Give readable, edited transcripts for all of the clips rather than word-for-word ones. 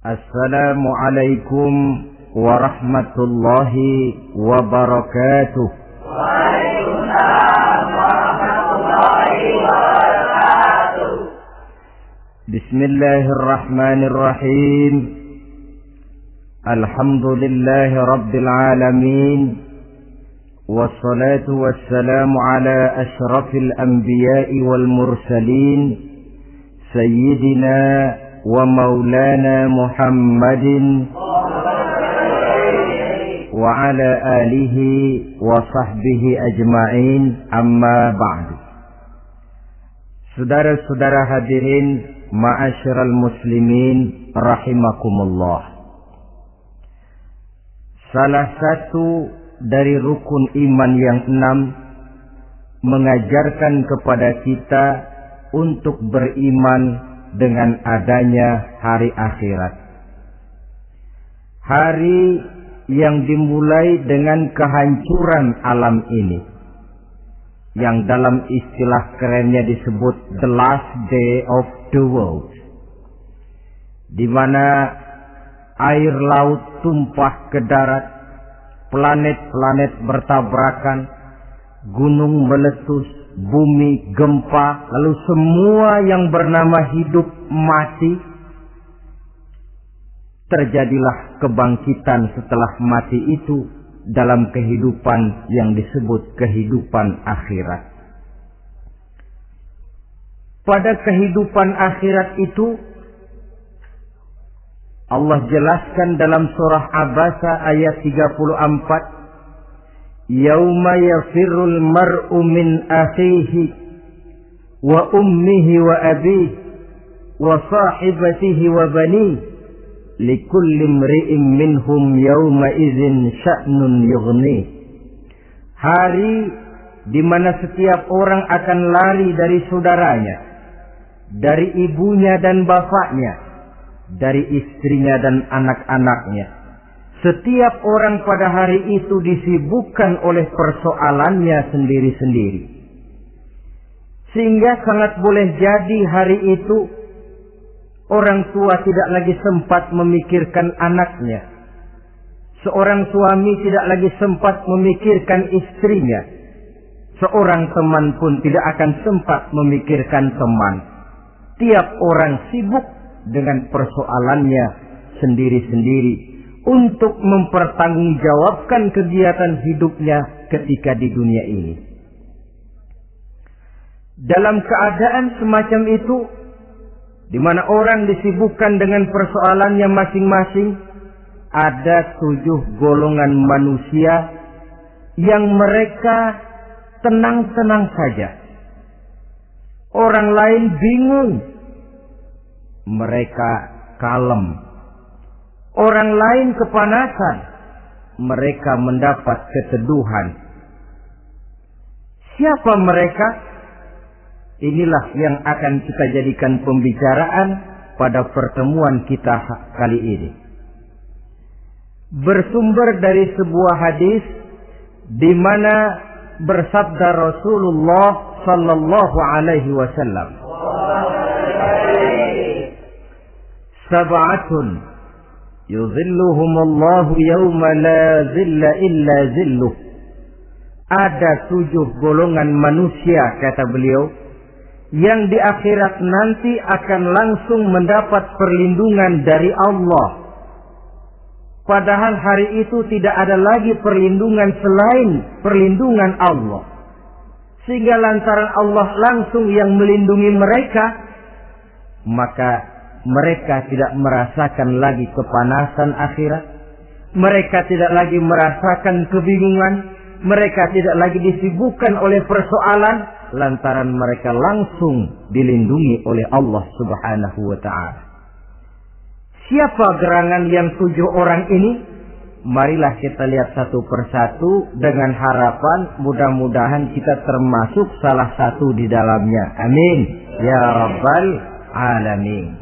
Assalamualaikum warahmatullahi wabarakatuh. Waalaikumsalam warahmatullahi wabarakatuh. Bismillahirrahmanirrahim. Alhamdulillahi rabbil alamin. Wassalatu wassalamu ala ashrafil anbiya'i wal mursalin, Sayyidina wa maulana Muhammadin wa ala alihi wa sahbihi ajma'in, amma ba'du. Saudara-saudara hadirin, ma'asyiral muslimin rahimakumullah. Salah satu dari rukun iman yang 6 mengajarkan kepada kita untuk beriman dengan adanya hari akhirat. Hari yang dimulai dengan kehancuran alam ini, yang dalam istilah kerennya disebut the last day of the world, di mana air laut tumpah ke darat, planet-planet bertabrakan, gunung meletus, bumi gempa, lalu semua yang bernama hidup mati. Terjadilah kebangkitan setelah mati itu dalam kehidupan yang disebut kehidupan akhirat. Pada kehidupan akhirat itu Allah jelaskan dalam surah Abasa ayat 34, Yauma yafirrul mar'u min akhihi wa ummihi wa abihi wa sahibatihi wa banihi likulli imri'in minhum yawma idzin sya'nun yughnih. Hari di mana setiap orang akan lari dari saudaranya, dari ibunya dan bapaknya, dari istrinya dan anak-anaknya. Setiap orang pada hari itu disibukkan oleh persoalannya sendiri-sendiri. Sehingga sangat boleh jadi hari itu orang tua tidak lagi sempat memikirkan anaknya. Seorang suami tidak lagi sempat memikirkan istrinya. Seorang teman pun tidak akan sempat memikirkan teman. Tiap orang sibuk dengan persoalannya sendiri-sendiri untuk mempertanggungjawabkan kegiatan hidupnya ketika di dunia ini. Dalam keadaan semacam itu, di mana orang disibukkan dengan persoalannya masing-masing, ada 7 golongan manusia yang mereka tenang-tenang saja. Orang lain bingung, mereka kalem. Orang lain kepanasan, mereka mendapat keteduhan. Siapa mereka? Inilah yang akan kita jadikan pembicaraan pada pertemuan kita kali ini. Bersumber dari sebuah hadis di mana bersabda Rasulullah sallallahu alaihi wasallam, Sab'atun yuzilluhumullahu yawma la zilla illa zilluh. Ada 7 golongan manusia, kata beliau, yang di akhirat nanti akan langsung mendapat perlindungan dari Allah. Padahal hari itu tidak ada lagi perlindungan selain perlindungan Allah. Sehingga lantaran Allah langsung yang melindungi mereka, maka mereka tidak merasakan lagi kepanasan akhirat. Mereka tidak lagi merasakan kebingungan. Mereka tidak lagi disibukkan oleh persoalan, lantaran mereka langsung dilindungi oleh Allah subhanahu wa ta'ala. Siapa gerangan yang 7 orang ini? Marilah kita lihat satu persatu dengan harapan mudah-mudahan kita termasuk salah satu di dalamnya. Amin ya rabbal alamin.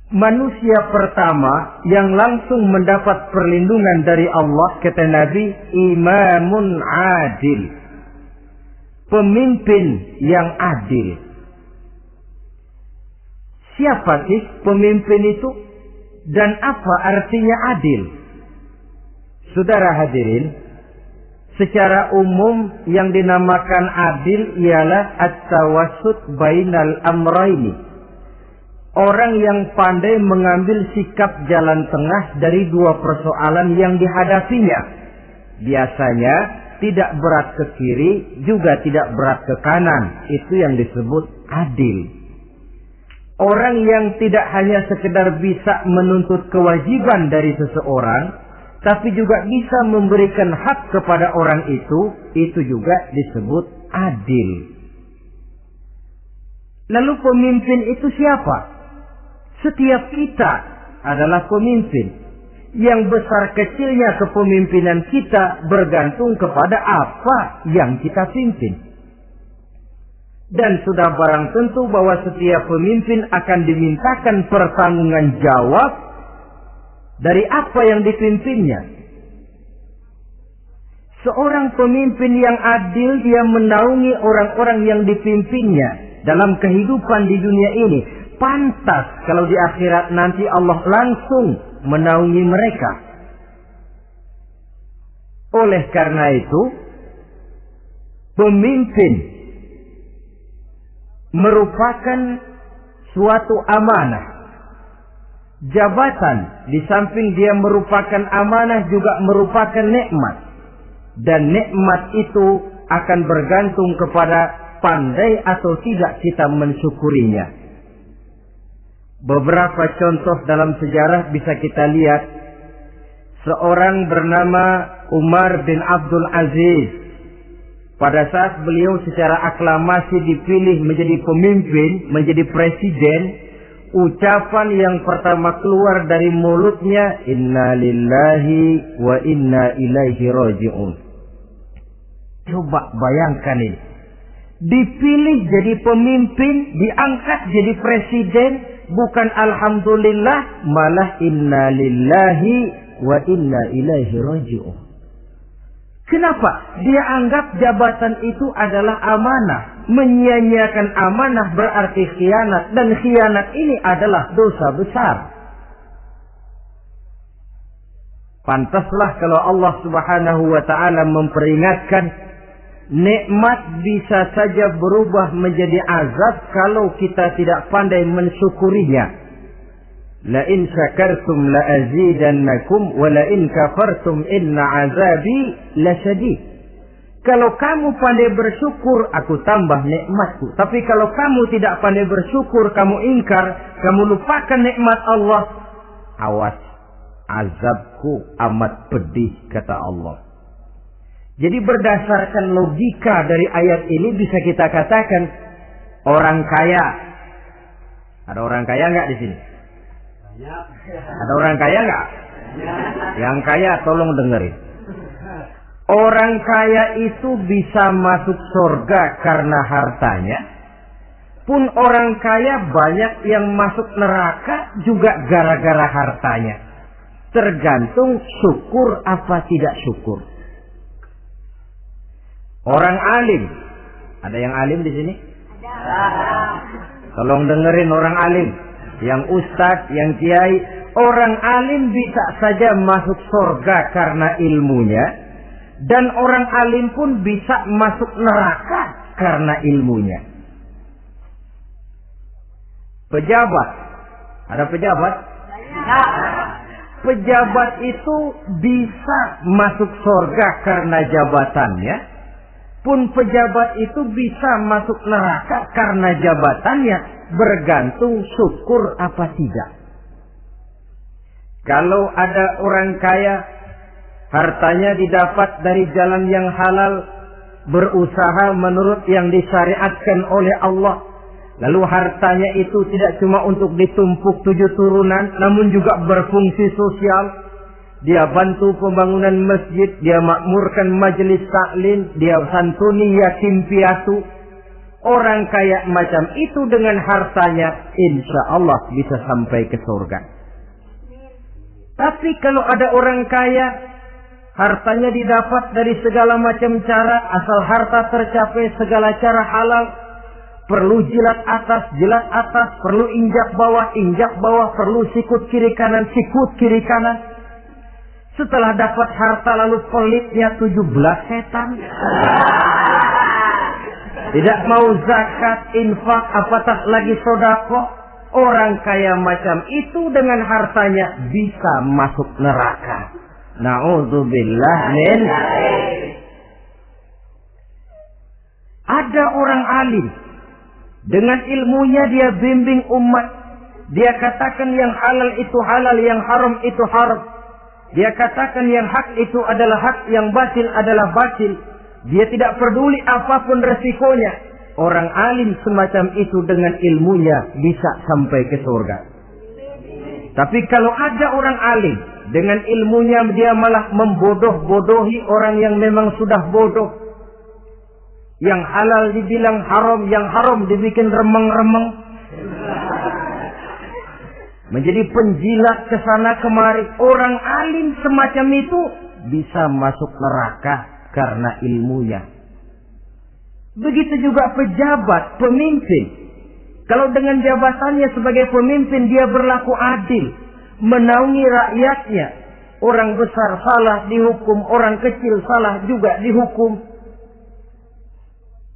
Manusia pertama yang langsung mendapat perlindungan dari Allah, kata Nabi, imamun adil, pemimpin yang adil. Siapa sih pemimpin itu? Dan apa artinya adil? Saudara hadirin, secara umum yang dinamakan adil ialah at-tawassut bainal amraini. Orang yang pandai mengambil sikap jalan tengah dari dua persoalan yang dihadapinya. Biasanya tidak berat ke kiri, juga tidak berat ke kanan. Itu yang disebut adil. Orang yang tidak hanya sekedar bisa menuntut kewajiban dari seseorang, tapi juga bisa memberikan hak kepada orang itu juga disebut adil. Lalu pemimpin itu siapa? Setiap kita adalah pemimpin. Yang besar kecilnya kepemimpinan kita bergantung kepada apa yang kita pimpin. Dan sudah barang tentu bahwa setiap pemimpin akan dimintakan pertanggungan jawab dari apa yang dipimpinnya. Seorang pemimpin yang adil, dia menaungi orang-orang yang dipimpinnya dalam kehidupan di dunia ini. Pantas kalau di akhirat nanti Allah langsung menaungi mereka. Oleh karena itu, pemimpin merupakan suatu amanah. Jabatan di samping dia merupakan amanah juga merupakan nikmat. Dan nikmat itu akan bergantung kepada pandai atau tidak kita mensyukurinya. Beberapa contoh dalam sejarah bisa kita lihat. Seorang bernama Umar bin Abdul Aziz. Pada saat beliau secara aklamasi dipilih menjadi pemimpin, menjadi presiden, ucapan yang pertama keluar dari mulutnya, Inna lillahi wa inna ilaihi raji'un. Coba bayangkan ini. Dipilih jadi pemimpin, diangkat jadi presiden, bukan alhamdulillah, malah inna lillahi wa inna ilaihi raji'un. Kenapa? Dia anggap jabatan itu adalah amanah. Menyia-nyiakan amanah berarti khianat. Dan khianat ini adalah dosa besar. Pantaslah kalau Allah Subhanahu wa ta'ala memperingatkan, nikmat bisa saja berubah menjadi azab kalau kita tidak pandai mensyukurinya. La in syakartum la azidannakum wa la in kafartum inna azabi lasyadid. Kalau kamu pandai bersyukur, aku tambah nikmatku. Tapi kalau kamu tidak pandai bersyukur, kamu ingkar, kamu lupakan nikmat Allah, awas, azabku amat pedih, kata Allah. Jadi berdasarkan logika dari ayat ini bisa kita katakan orang kaya. Ada orang kaya nggak di sini? Ada orang kaya nggak? Yang kaya tolong dengerin. Orang kaya itu bisa masuk surga karena hartanya. Pun orang kaya banyak yang masuk neraka juga gara-gara hartanya. Tergantung syukur apa tidak syukur. Orang alim. Ada yang alim di sini? Ada. Tolong dengerin orang alim. Yang ustadz, yang kiai. Orang alim bisa saja masuk surga karena ilmunya. Dan orang alim pun bisa masuk neraka karena ilmunya. Pejabat. Ada pejabat? Pejabat itu bisa masuk surga karena jabatannya. Pun pejabat itu bisa masuk neraka karena jabatannya. Bergantung syukur apa tidak. Kalau ada orang kaya, hartanya didapat dari jalan yang halal, berusaha menurut yang disyariatkan oleh Allah. Lalu hartanya itu tidak cuma untuk ditumpuk 7 turunan, namun juga berfungsi sosial. Dia bantu pembangunan masjid, dia makmurkan majelis taklim, dia santuni yatim piatu. Orang kaya macam itu dengan hartanya, insya Allah bisa sampai ke surga. Tapi kalau ada orang kaya, hartanya didapat dari segala macam cara, asal harta tercapai segala cara halal. perlu jilat atas, perlu injak bawah, perlu sikut kiri kanan, sikut kiri kanan. Setelah dapat harta lalu pelitnya 17 setan. Tidak mau zakat, infak, apatah lagi sedekah. Orang kaya macam itu dengan hartanya bisa masuk neraka. Na'udzubillah min. Ada orang alim, dengan ilmunya dia bimbing umat. Dia katakan yang halal itu halal, yang haram itu haram. Dia katakan yang hak itu adalah hak, yang batil adalah batil. Dia tidak peduli apapun resikonya. Orang alim semacam itu dengan ilmunya bisa sampai ke surga. Tapi kalau ada orang alim, dengan ilmunya dia malah membodoh-bodohi orang yang memang sudah bodoh. Yang halal dibilang haram, yang haram dibikin remeng-remeng. Menjadi penjilat ke sana kemari. Orang alim semacam itu bisa masuk neraka karena ilmunya. Begitu juga pejabat, pemimpin. Kalau dengan jabatannya sebagai pemimpin dia berlaku adil, menaungi rakyatnya. Orang besar salah dihukum, orang kecil salah juga dihukum.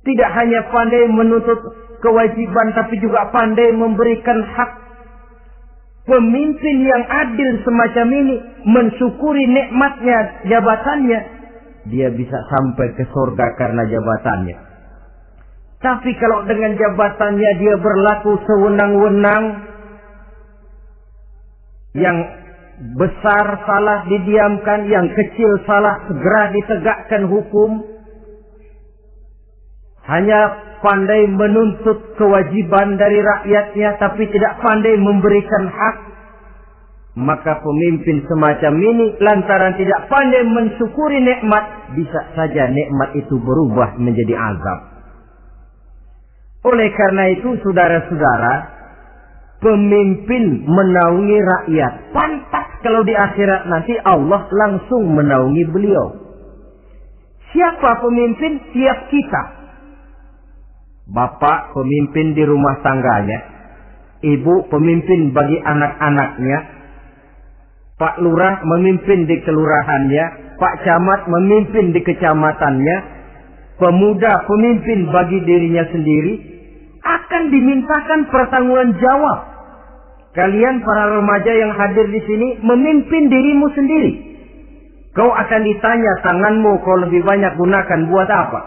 Tidak hanya pandai menuntut kewajiban, tapi juga pandai memberikan hak. Pemimpin yang adil semacam ini mensyukuri nikmatnya jabatannya, dia bisa sampai ke surga karena jabatannya. Tapi kalau dengan jabatannya dia berlaku sewenang-wenang, yang besar salah didiamkan, yang kecil salah segera ditegakkan hukum, hanya pandai menuntut kewajiban dari rakyatnya tapi tidak pandai memberikan hak, maka pemimpin semacam ini lantaran tidak pandai mensyukuri nikmat, bisa saja nikmat itu berubah menjadi azab. Oleh karena itu saudara-saudara, pemimpin menaungi rakyat, pantas kalau di akhirat nanti Allah langsung menaungi beliau. Siapa pemimpin? Tiap kita. Bapak pemimpin di rumah tangganya, ibu pemimpin bagi anak-anaknya, Pak Lurah memimpin di kelurahannya, Pak Camat memimpin di kecamatannya, pemuda pemimpin bagi dirinya sendiri, akan dimintakan pertanggungan jawab. Kalian para remaja yang hadir di sini memimpin dirimu sendiri. Kau akan ditanya, tanganmu kau lebih banyak gunakan buat apa?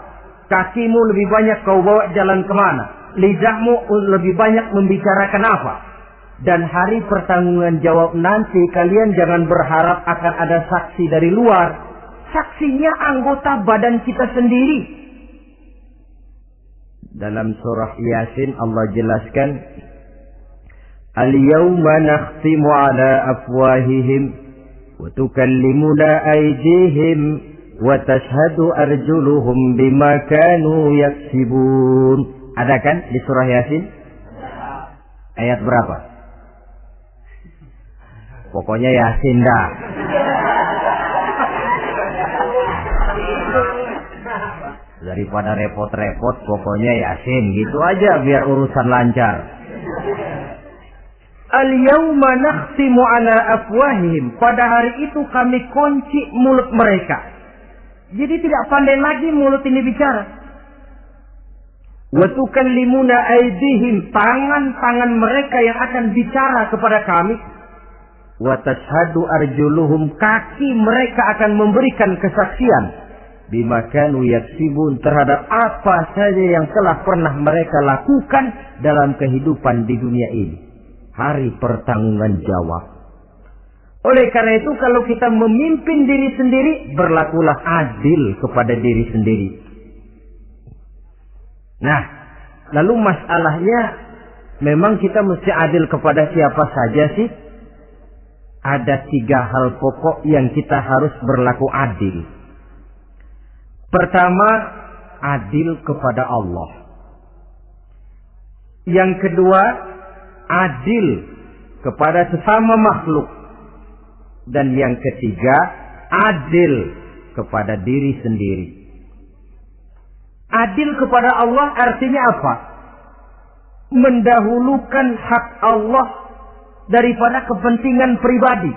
Kakimu lebih banyak kau bawa jalan kemana? Lidahmu lebih banyak membicarakan apa? Dan hari pertanggungan jawab nanti kalian jangan berharap akan ada saksi dari luar. Saksinya anggota badan kita sendiri. Dalam surah Yasin Allah jelaskan, Al-yawma nakhtimu ala afwahihim wa tukallimuna aydihim wa tashhadu arjuluhum bima kanu yaksibun. Ada kan di surah Yasin? Ayat berapa? Pokoknya Yasin dah. Daripada repot-repot, pokoknya Yasin gitu aja biar urusan lancar. Al-yawma nakhtimu ala afwahihim. Pada hari itu kami kunci mulut mereka. Jadi tidak pandai lagi mulut ini bicara. Wa tukallimuna aydihim, tangan-tangan mereka yang akan bicara kepada kami. Wa tashhadu arjuluhum, kaki mereka akan memberikan kesaksian. Bima kanu yaksibun, terhadap apa saja yang telah pernah mereka lakukan dalam kehidupan di dunia ini. Hari pertanggungan jawab. Oleh karena itu kalau kita memimpin diri sendiri, berlakulah adil kepada diri sendiri. Nah, lalu masalahnya memang kita mesti adil kepada siapa saja sih? Ada 3 hal pokok yang kita harus berlaku adil. Pertama, adil kepada Allah. Yang kedua, adil kepada sesama makhluk. Dan yang ketiga, adil kepada diri sendiri. Adil kepada Allah artinya apa? mendahulukan hak Allah daripada kepentingan pribadi.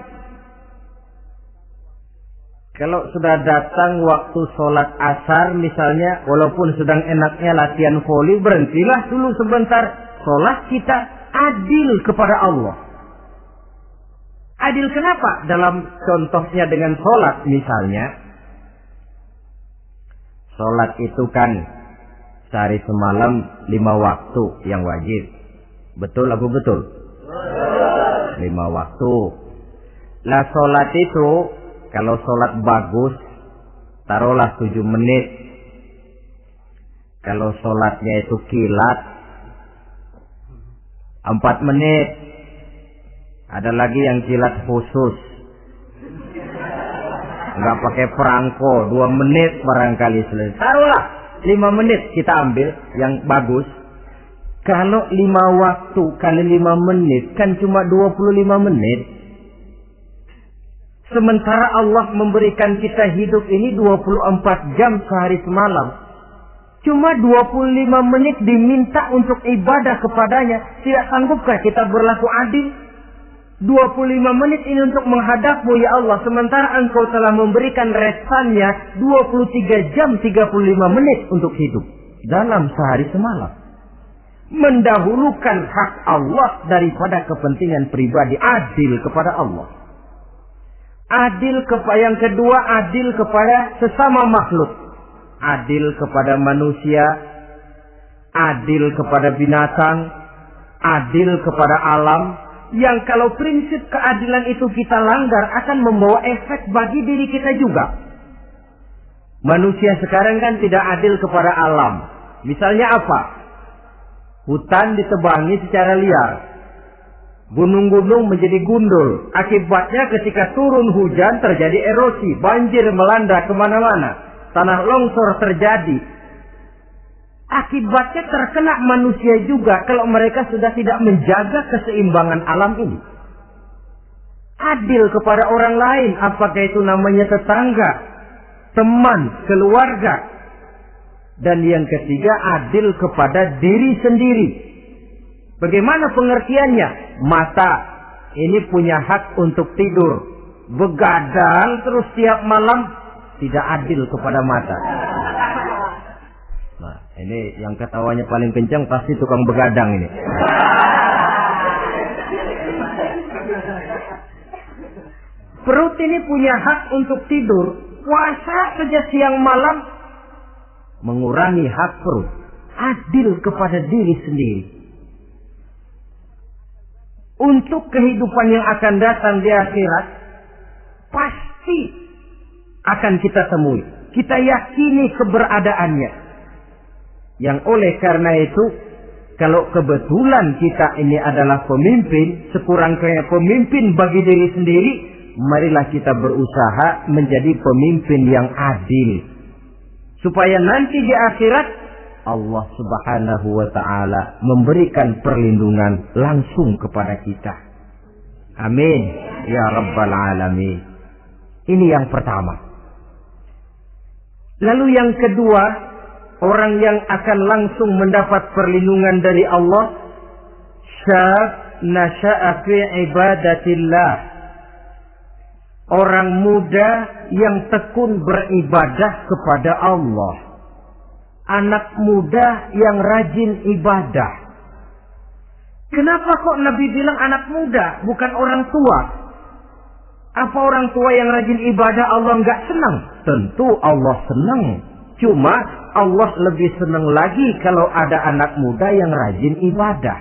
Kalau sudah datang waktu sholat asar misalnya, walaupun sedang enaknya latihan voli, berhentilah dulu sebentar. Sholat kita adil kepada Allah. Adil kenapa? Dalam contohnya dengan sholat misalnya. Sholat itu kan sehari semalam 5 waktu yang wajib. Betul apa betul? 5 waktu. Lah sholat itu, kalau sholat bagus, taruhlah 7 menit. Kalau sholatnya itu kilat, 4 menit. Ada lagi yang kilat khusus, nggak pakai perangko, 2 menit barangkali selesai. Taruhlah 5 menit kita ambil yang bagus. Kalau 5 waktu kali 5 menit kan cuma 25 menit. Sementara Allah memberikan kita hidup ini 24 jam sehari semalam. Cuma 25 menit diminta untuk ibadah kepadanya. Tidak sanggupkah kita berlaku adil? 25 menit ini untuk menghadapmu ya Allah. Sementara engkau telah memberikan resannya 23 jam 35 menit untuk hidup. Dalam sehari semalam. Mendahulukan hak Allah daripada kepentingan pribadi. Adil kepada Allah. Adil kepada yang kedua, adil kepada sesama makhluk. Adil kepada manusia. Adil kepada binatang. Adil kepada alam. Yang kalau prinsip keadilan itu kita langgar akan membawa efek bagi diri kita juga. Manusia sekarang kan tidak adil kepada alam. Misalnya apa? Hutan ditebangi secara liar. Gunung-gunung menjadi gundul. Akibatnya ketika turun hujan terjadi erosi. Banjir melanda kemana-mana. Tanah longsor terjadi. Akibatnya terkena manusia juga kalau mereka sudah tidak menjaga keseimbangan alam ini. Adil kepada orang lain, apakah itu namanya tetangga, teman, keluarga. Dan yang ketiga, adil kepada diri sendiri. Bagaimana pengertiannya? Mata ini punya hak untuk tidur. Begadang terus tiap malam, tidak adil kepada mata. Nah, ini yang ketawanya paling kencang pasti tukang begadang ini. Perut ini punya hak untuk tidur. Puasa saja siang malam mengurangi hak perut. Adil kepada diri sendiri. Untuk kehidupan yang akan datang di akhirat, pasti akan kita temui. Kita yakini keberadaannya. Yang oleh karena itu, kalau kebetulan kita ini adalah pemimpin, sekurang-kurangnya pemimpin bagi diri sendiri, marilah kita berusaha menjadi pemimpin yang adil. Supaya nanti di akhirat, Allah Subhanahu wa ta'ala memberikan perlindungan langsung kepada kita. Amin. Ya Rabbal Alamin. Ini yang pertama. Lalu yang kedua, orang yang akan langsung mendapat perlindungan dari Allah, syab nasha'a fi ibadatillah. Orang muda yang tekun beribadah kepada Allah. Anak muda yang rajin ibadah. Kenapa kok Nabi bilang anak muda, bukan orang tua? Apa orang tua yang rajin ibadah Allah nggak senang? Tentu Allah senang. Cuma Allah lebih senang lagi kalau ada anak muda yang rajin ibadah.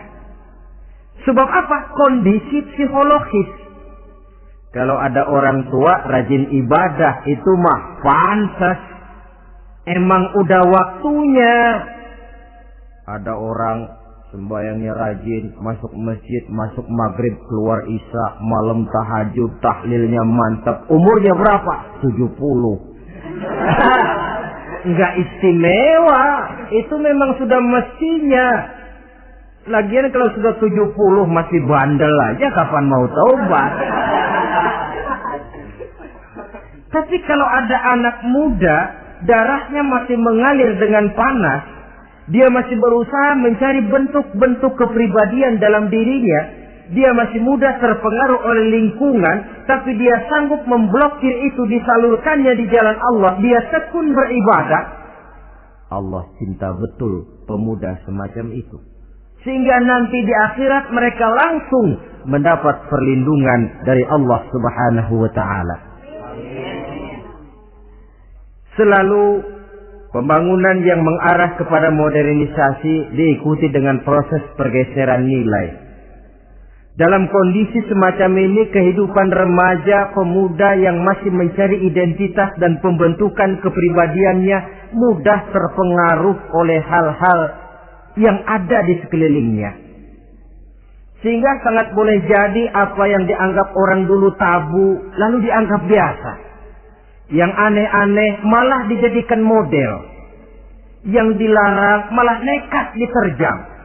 Sebab apa? Kondisi psikologis. Kalau ada orang tua rajin ibadah itu mah pantas. Emang udah waktunya. Ada orang sembahyangnya rajin, masuk masjid, masuk maghrib, keluar isya, malam tahajud, tahlilnya mantap. Umurnya berapa? 70. Enggak istimewa. Itu memang sudah mestinya. Lagian kalau sudah 70 masih bandel aja, kapan mau taubat? Tapi kalau ada anak muda, darahnya masih mengalir dengan panas, Dia masih berusaha mencari bentuk-bentuk kepribadian dalam dirinya. Dia masih mudah terpengaruh oleh lingkungan, tapi dia sanggup memblokir itu, disalurkannya di jalan Allah. Dia tekun beribadah. Allah cinta betul pemuda semacam itu. Sehingga nanti di akhirat mereka langsung mendapat perlindungan dari Allah Subhanahu wa ta'ala. Selalu pembangunan yang mengarah kepada modernisasi diikuti dengan proses pergeseran nilai. Dalam kondisi semacam ini, kehidupan remaja pemuda yang masih mencari identitas dan pembentukan kepribadiannya mudah terpengaruh oleh hal-hal yang ada di sekelilingnya. Sehingga sangat boleh jadi apa yang dianggap orang dulu tabu, lalu dianggap biasa. Yang aneh-aneh malah dijadikan model. Yang dilarang malah nekat diterjang.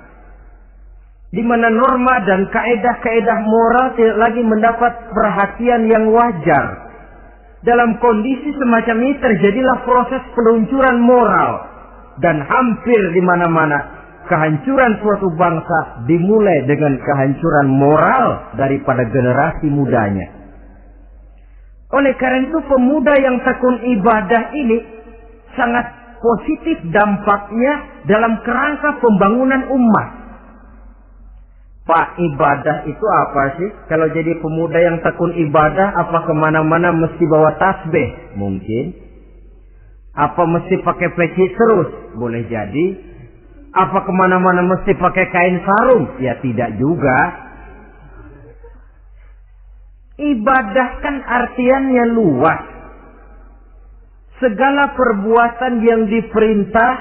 Di mana norma dan kaedah-kaedah moral tidak lagi mendapat perhatian yang wajar. Dalam kondisi semacam ini terjadilah proses peluncuran moral. Dan hampir di mana-mana kehancuran suatu bangsa dimulai dengan kehancuran moral daripada generasi mudanya. Oleh karena itu pemuda yang tekun ibadah ini sangat positif dampaknya dalam kerangka pembangunan umat. Pak, ibadah itu apa sih? Kalau jadi pemuda yang tekun ibadah, apa kemana-mana mesti bawa tasbih? Mungkin. Apa mesti pakai peci terus? Boleh jadi. Apa kemana-mana mesti pakai kain sarung? Ya tidak juga. Ibadah kan artiannya luas. Segala perbuatan yang diperintah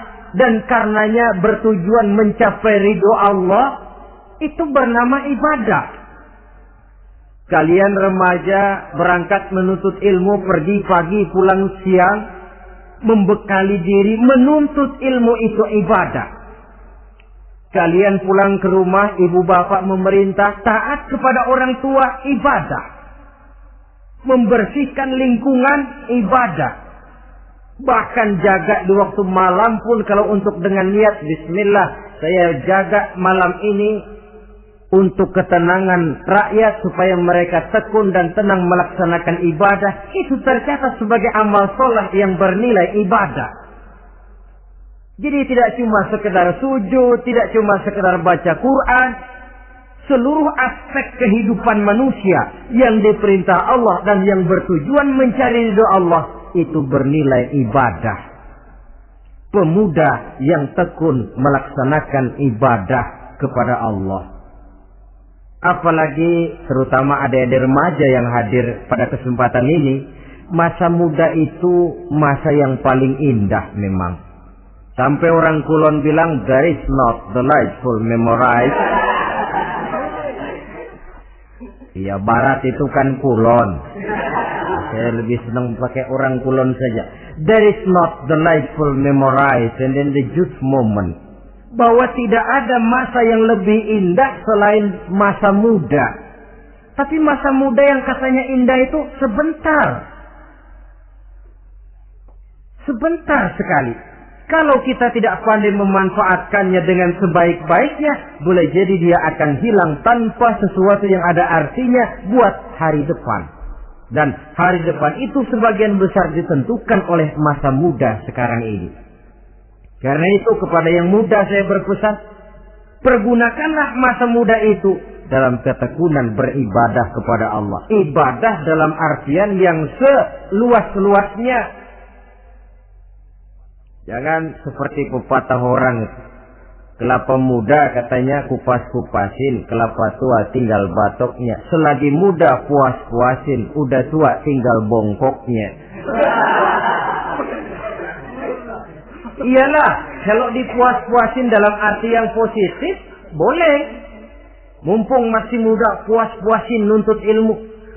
dan karenanya bertujuan mencapai ridho Allah, itu bernama ibadah. Kalian remaja berangkat menuntut ilmu, pergi pagi pulang siang, membekali diri, menuntut ilmu itu ibadah. Kalian pulang ke rumah, ibu bapak memerintah, taat kepada orang tua, ibadah. Membersihkan lingkungan, ibadah. Bahkan jaga di waktu malam pun kalau untuk dengan niat bismillah, saya jaga malam ini untuk ketenangan rakyat supaya mereka tekun dan tenang melaksanakan ibadah, itu tercatat sebagai amal soleh yang bernilai ibadah. Jadi tidak cuma sekedar sujud, tidak cuma sekedar baca Quran, seluruh aspek kehidupan manusia yang diperintah Allah dan yang bertujuan mencari ridho Allah itu bernilai ibadah. Pemuda yang tekun melaksanakan ibadah kepada Allah. Apalagi terutama adik-adik remaja yang hadir pada kesempatan ini, masa muda itu masa yang paling indah memang. Sampai orang Kulon bilang, there is not delightful memorize. Iya, Barat itu kan Kulon. Saya lebih senang pakai orang Kulon saja. There is not delightful memorize and then the youth moment. Bahwa tidak ada masa yang lebih indah selain masa muda. Tapi masa muda yang katanya indah itu sebentar. Sebentar sekali. Kalau kita tidak pandai memanfaatkannya dengan sebaik-baiknya, boleh jadi dia akan hilang tanpa sesuatu yang ada artinya buat hari depan. Dan hari depan itu sebagian besar ditentukan oleh masa muda sekarang ini. Karena itu kepada yang muda saya berpesan, pergunakanlah masa muda itu dalam ketekunan beribadah kepada Allah. Ibadah dalam artian yang seluas-luasnya. Jangan seperti pepatah orang, kelapa muda katanya kupas-kupasin, kelapa tua tinggal batoknya. Selagi muda puas-puasin, udah tua tinggal bongkoknya. Iyalah, kalau dipuas-puasin dalam arti yang positif, boleh. Mumpung masih muda, puas-puasin nuntut ilmu.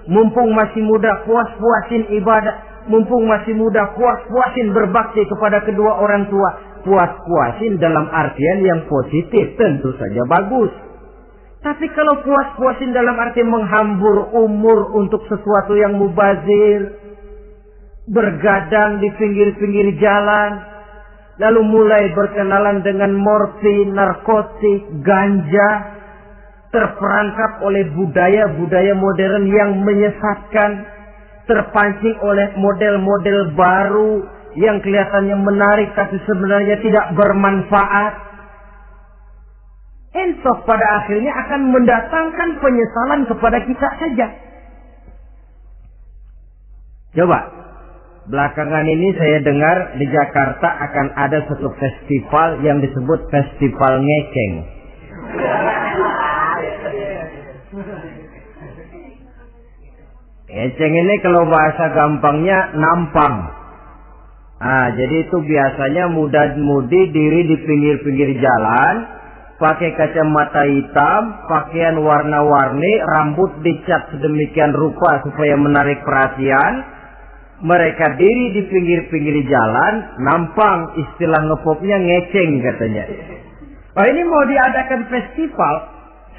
Mumpung masih muda, puas-puasin ibadah. Mumpung masih muda, puas-puasin berbakti kepada kedua orang tua. Puas-puasin dalam artian yang positif, tentu saja bagus. Tapi kalau puas-puasin dalam arti menghambur umur untuk sesuatu yang mubazir, bergadang di pinggir-pinggir jalan, lalu mulai berkenalan dengan morfin, narkotik, ganja, terperangkap oleh budaya-budaya modern yang menyesatkan, terpancing oleh model-model baru yang kelihatannya menarik tapi sebenarnya tidak bermanfaat. Entah pada akhirnya akan mendatangkan penyesalan kepada kita saja. Coba, belakangan ini saya dengar di Jakarta akan ada satu festival yang disebut Festival Ngeceng. Ngeceng ini kalau bahasa gampangnya nampang. Jadi itu biasanya muda-mudi diri di pinggir-pinggir jalan, pakai kacamata hitam, pakaian warna-warni, rambut dicat sedemikian rupa supaya menarik perhatian. Mereka diri di pinggir-pinggir jalan, nampang, istilah ngepopnya ngeceng katanya. Ini mau diadakan festival,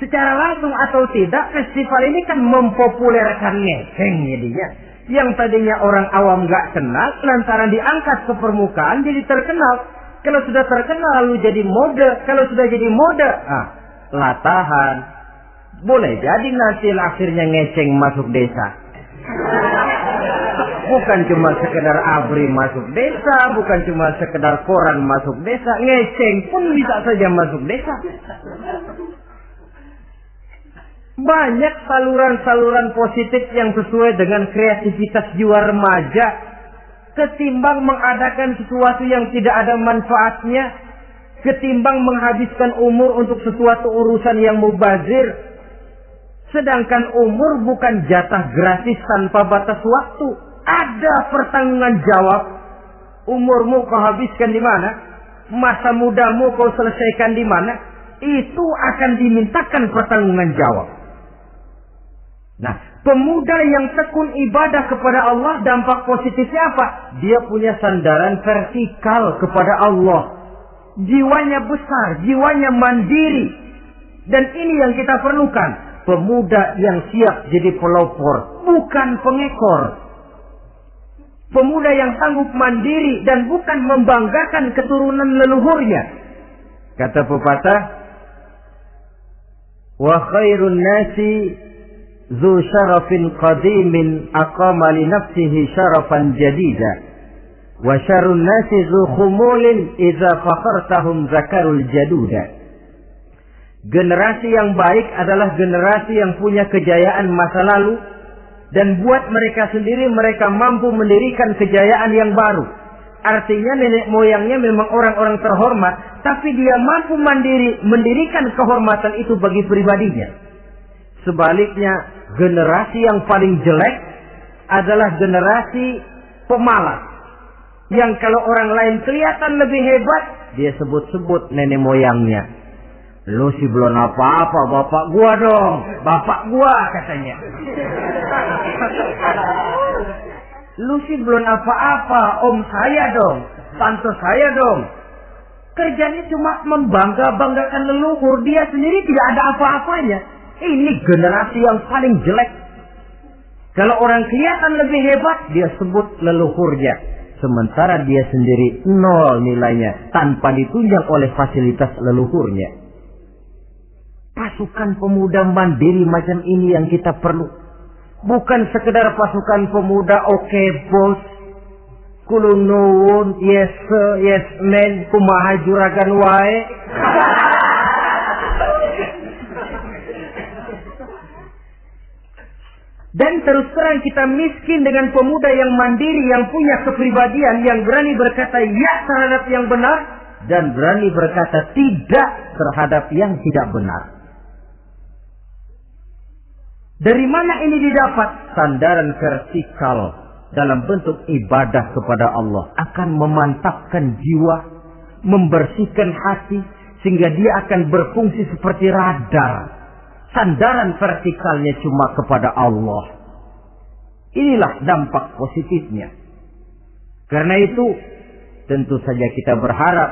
secara langsung atau tidak, festival ini kan mempopulerkan ngeceng jadinya. Yang tadinya orang awam gak kenal, lantaran diangkat ke permukaan jadi terkenal. Kalau sudah terkenal lalu jadi mode, kalau sudah jadi mode, latahan. Boleh jadi nanti akhirnya ngeceng masuk desa. Bukan cuma sekedar ABRI masuk desa, bukan cuma sekedar koran masuk desa, ngeceng pun bisa saja masuk desa. Banyak saluran-saluran positif yang sesuai dengan kreativitas jiwa remaja, ketimbang mengadakan sesuatu yang tidak ada manfaatnya, ketimbang menghabiskan umur untuk sesuatu urusan yang mubazir. Sedangkan umur bukan jatah gratis tanpa batas waktu. Ada pertanggungan jawab. Umurmu kau habiskan di mana? Masa mudamu kau selesaikan di mana? Itu akan dimintakan pertanggungan jawab. Nah, pemuda yang tekun ibadah kepada Allah, dampak positifnya apa? Dia punya sandaran vertikal kepada Allah. Jiwanya besar, jiwanya mandiri. Dan ini yang kita perlukan. Pemuda yang siap jadi pelopor, bukan pengekor. Pemuda yang sanggup mandiri dan bukan membanggakan keturunan leluhurnya. Kata pepatah, wa khairun nasi zu syarafin qadimin aqama li nafsihi syarafan jadida wa syarrun nasi zu khumulin idza fakhartahum zakarul jaduda. Generasi yang baik adalah generasi yang punya kejayaan masa lalu dan buat mereka sendiri mereka mampu mendirikan kejayaan yang baru. Artinya nenek moyangnya memang orang-orang terhormat, tapi dia mampu mandiri mendirikan kehormatan itu bagi pribadinya. Sebaliknya, generasi yang paling jelek adalah generasi pemalas. Yang kalau orang lain kelihatan lebih hebat, dia sebut-sebut nenek moyangnya. Lu sih belum apa-apa, bapak gua dong. Bapak gua katanya. Lu sih belum apa-apa, om saya dong. Tante saya dong. Kerjanya cuma membangga-banggakan leluhur. Dia sendiri tidak ada apa-apanya. Ini generasi yang paling jelek. Kalau orang kelihatan lebih hebat, dia sebut leluhurnya. Sementara dia sendiri nol nilainya, tanpa ditunjang oleh fasilitas leluhurnya. Pasukan pemuda mandiri macam ini yang kita perlu. Bukan sekedar pasukan pemuda oke bos, kulunun, yes sir, yes man, kumaha juragan wae. Dan terus terang kita miskin dengan pemuda yang mandiri, yang punya kepribadian, yang berani berkata ya terhadap yang benar, dan berani berkata tidak terhadap yang tidak benar. Dari mana ini didapat? Sandaran vertikal dalam bentuk ibadah kepada Allah akan memantapkan jiwa, membersihkan hati, sehingga dia akan berfungsi seperti radar. Sandaran vertikalnya cuma kepada Allah. Inilah dampak positifnya. Karena itu, tentu saja kita berharap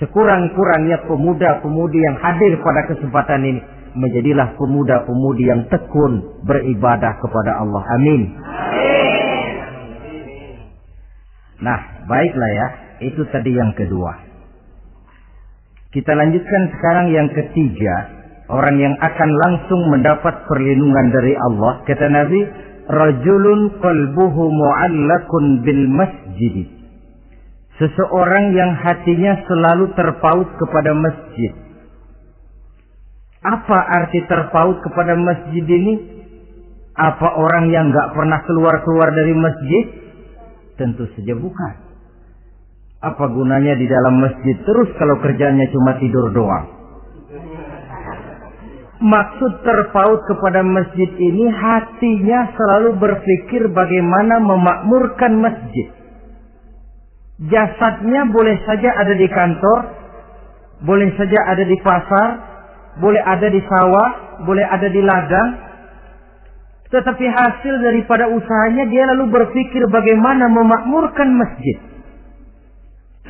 sekurang-kurangnya pemuda-pemudi yang hadir pada kesempatan ini menjadilah pemuda-pemudi yang tekun beribadah kepada Allah. Amin. Nah, baiklah ya. Itu tadi yang kedua. Kita lanjutkan sekarang yang ketiga. Orang yang akan langsung mendapat perlindungan dari Allah. Kata Nabi, rajulun qalbuhu mu'allakun bil masjid. Seseorang yang hatinya selalu terpaut kepada masjid. Apa arti terpaut kepada masjid ini? Apa orang yang gak pernah keluar-keluar dari masjid? Tentu saja bukan. Apa gunanya di dalam masjid terus kalau kerjanya cuma tidur doang? Maksud terpaut kepada masjid ini, hatinya selalu berpikir bagaimana memakmurkan masjid. Jasadnya boleh saja ada di kantor, boleh saja ada di pasar, boleh ada di sawah, boleh ada di ladang. Tetapi hasil daripada usahanya dia lalu berpikir bagaimana memakmurkan masjid.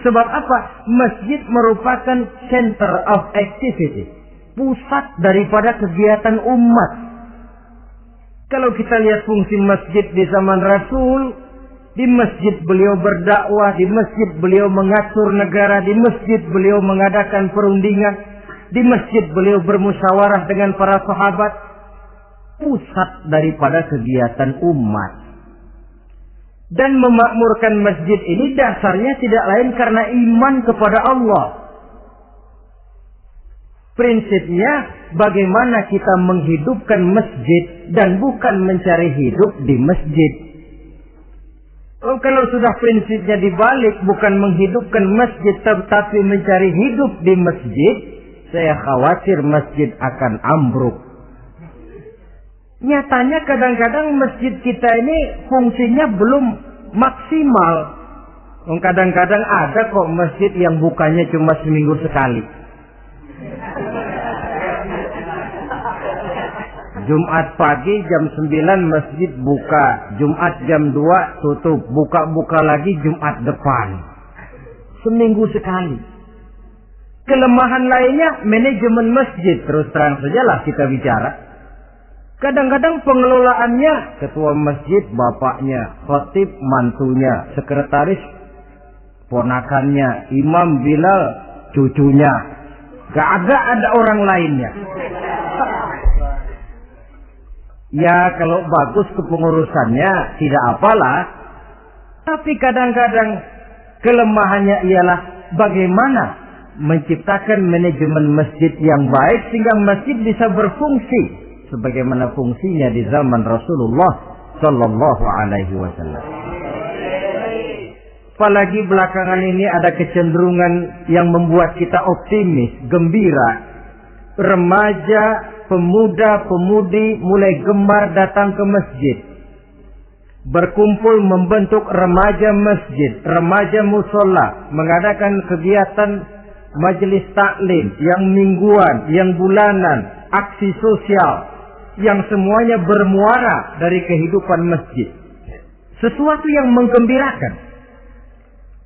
Sebab apa? Masjid merupakan center of activity, pusat daripada kegiatan umat. Kalau kita lihat fungsi masjid di zaman Rasul, di masjid beliau berdakwah, di masjid beliau mengatur negara, di masjid beliau mengadakan perundingan, di masjid beliau bermusyawarah dengan para sahabat. Pusat daripada kegiatan umat. Dan memakmurkan masjid ini dasarnya tidak lain karena iman kepada Allah. Prinsipnya bagaimana kita menghidupkan masjid dan bukan mencari hidup di masjid. Kalau sudah prinsipnya dibalik, bukan menghidupkan masjid tetapi mencari hidup di masjid, saya khawatir masjid akan ambruk. Nyatanya kadang-kadang masjid kita ini fungsinya belum maksimal. Kadang-kadang ada kok masjid yang bukanya cuma seminggu sekali. Jumat pagi jam 9 masjid buka, Jumat jam 2 tutup, buka-buka lagi Jumat depan. Seminggu sekali. Kelemahan lainnya manajemen masjid, terus terang sajalah kita bicara. Kadang-kadang pengelolaannya ketua masjid bapaknya, khatib mantunya, sekretaris ponakannya, imam Bilal cucunya. Gak ada orang lainnya. Ya kalau bagus kepengurusannya tidak apalah. Tapi kadang-kadang kelemahannya ialah bagaimana menciptakan manajemen masjid yang baik sehingga masjid bisa berfungsi sebagaimana fungsinya di zaman Rasulullah Sallallahu Alaihi Wasallam. Apalagi belakangan ini ada kecenderungan yang membuat kita optimis, gembira. Remaja, pemuda, pemudi mulai gemar datang ke masjid. Berkumpul membentuk remaja masjid, remaja musola, mengadakan kegiatan majelis taklim yang mingguan, yang bulanan, aksi sosial, yang semuanya bermuara dari kehidupan masjid. Sesuatu yang menggembirakan.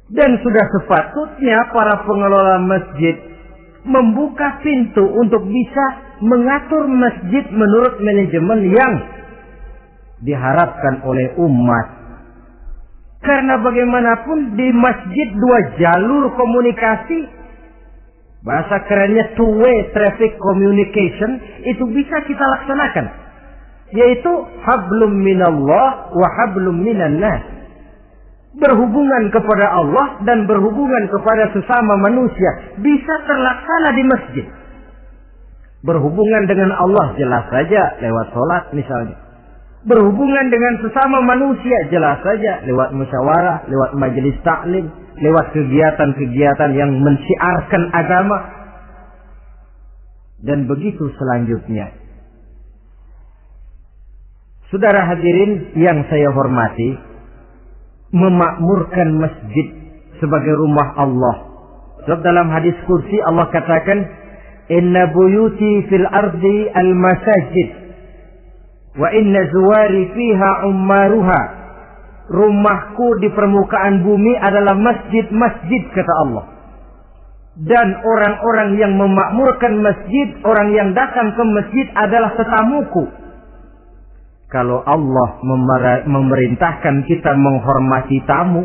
Dan sudah sepatutnya para pengelola masjid membuka pintu untuk bisa mengatur masjid menurut manajemen yang diharapkan oleh umat. Karena bagaimanapun di masjid dua jalur komunikasi, bahasa kerennya two-way traffic communication, itu bisa kita laksanakan. Yaitu hablum minallah wa hablum minan nas. Berhubungan kepada Allah dan berhubungan kepada sesama manusia bisa terlaksana di masjid. Berhubungan dengan Allah jelas saja lewat sholat misalnya. Berhubungan dengan sesama manusia jelas saja lewat musyawarah, lewat majelis taklim, lewat kegiatan-kegiatan yang mensiarkan agama. Dan begitu selanjutnya. Saudara hadirin yang saya hormati, memakmurkan masjid sebagai rumah Allah. Sebab dalam hadis kursi Allah katakan, inna buyuti fil ardi al masajid wa inna zuwari fiha ummaruha. Rumahku di permukaan bumi adalah masjid-masjid, kata Allah. Dan orang-orang yang memakmurkan masjid, orang yang datang ke masjid adalah tetamuku. Kalau Allah memerintahkan kita menghormati tamu,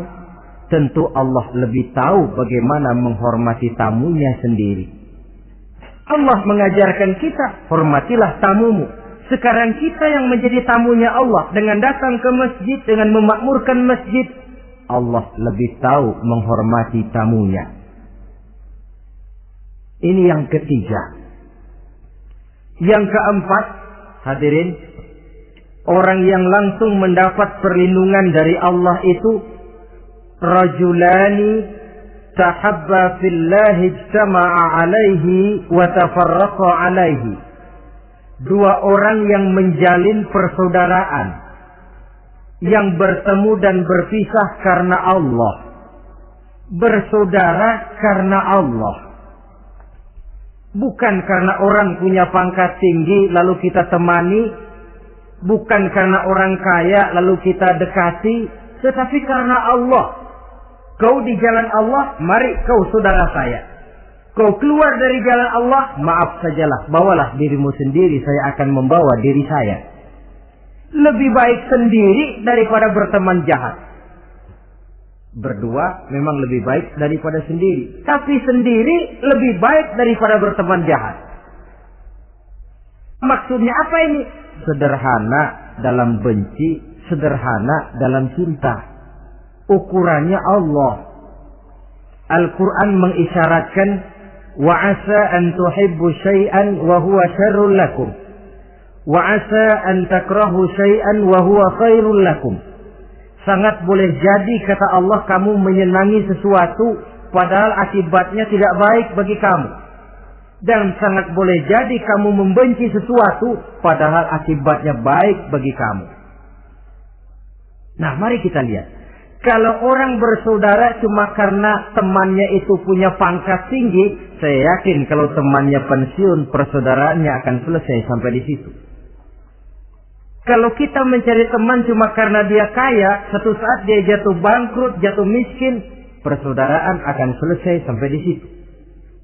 tentu Allah lebih tahu bagaimana menghormati tamunya sendiri. Allah mengajarkan kita, hormatilah tamumu. Sekarang kita yang menjadi tamunya Allah dengan datang ke masjid, dengan memakmurkan masjid, Allah lebih tahu menghormati tamunya. Ini yang ketiga. Yang keempat, hadirin, orang yang langsung mendapat perlindungan dari Allah itu rajulani tahabba fillahi ijtama'a alaihi wa tafarraqa alaihi. Dua orang yang menjalin persaudaraan, yang bertemu dan berpisah karena Allah. Bersaudara karena Allah. Bukan karena orang punya pangkat tinggi lalu kita temani, bukan karena orang kaya lalu kita dekati, tetapi karena Allah. Kau di jalan Allah, mari kau saudara saya. Kau keluar dari jalan Allah, maaf sajalah, bawalah dirimu sendiri, saya akan membawa diri saya. Lebih baik sendiri daripada berteman jahat. Berdua memang lebih baik daripada sendiri, tapi sendiri lebih baik daripada berteman jahat. Maksudnya apa ini? Sederhana dalam benci, sederhana dalam cinta. Ukurannya Allah. Al-Quran mengisyaratkan wa asa an tuhibbu syai'an wa huwa syarrul lakum wa asa an takrahu syai'an wa huwa khairul lakum. Sangat boleh jadi, kata Allah, kamu menyenangi sesuatu padahal akibatnya tidak baik bagi kamu. Dan sangat boleh jadi kamu membenci sesuatu padahal akibatnya baik bagi kamu. Nah, mari kita lihat. Kalau orang bersaudara cuma karena temannya itu punya pangkat tinggi, saya yakin kalau temannya pensiun, persaudaraannya akan selesai sampai di situ. Kalau kita mencari teman cuma karena dia kaya, satu saat dia jatuh bangkrut, jatuh miskin, persaudaraan akan selesai sampai di situ.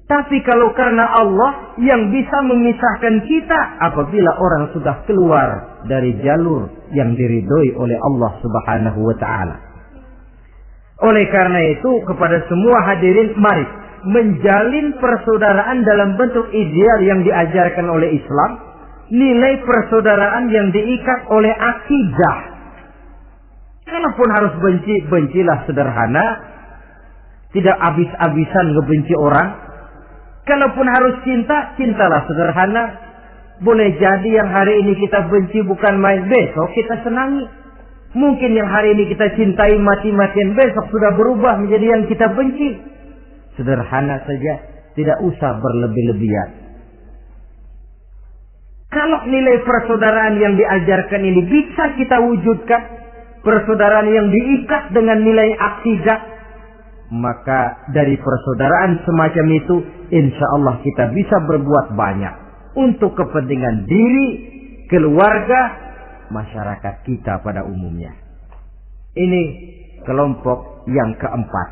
Tapi kalau karena Allah yang bisa memisahkan kita apabila orang sudah keluar dari jalur yang diridhoi oleh Allah Subhanahu wa taala. Oleh karena itu, kepada semua hadirin, mari menjalin persaudaraan dalam bentuk ideal yang diajarkan oleh Islam. Nilai persaudaraan yang diikat oleh akidah. Kalaupun harus benci, bencilah sederhana. Tidak habis-habisan ngebenci orang. Kalaupun harus cinta, cintalah sederhana. Boleh jadi yang hari ini kita benci bukan main, besok kita senangi. Mungkin yang hari ini kita cintai mati-matian, besok sudah berubah menjadi yang kita benci. Sederhana saja, tidak usah berlebih-lebihan. Kalau nilai persaudaraan yang diajarkan ini bisa kita wujudkan, persaudaraan yang diikat dengan nilai akidah, maka dari persaudaraan semacam itu, insya Allah kita bisa berbuat banyak untuk kepentingan diri, keluarga, masyarakat kita pada umumnya. Ini kelompok yang keempat.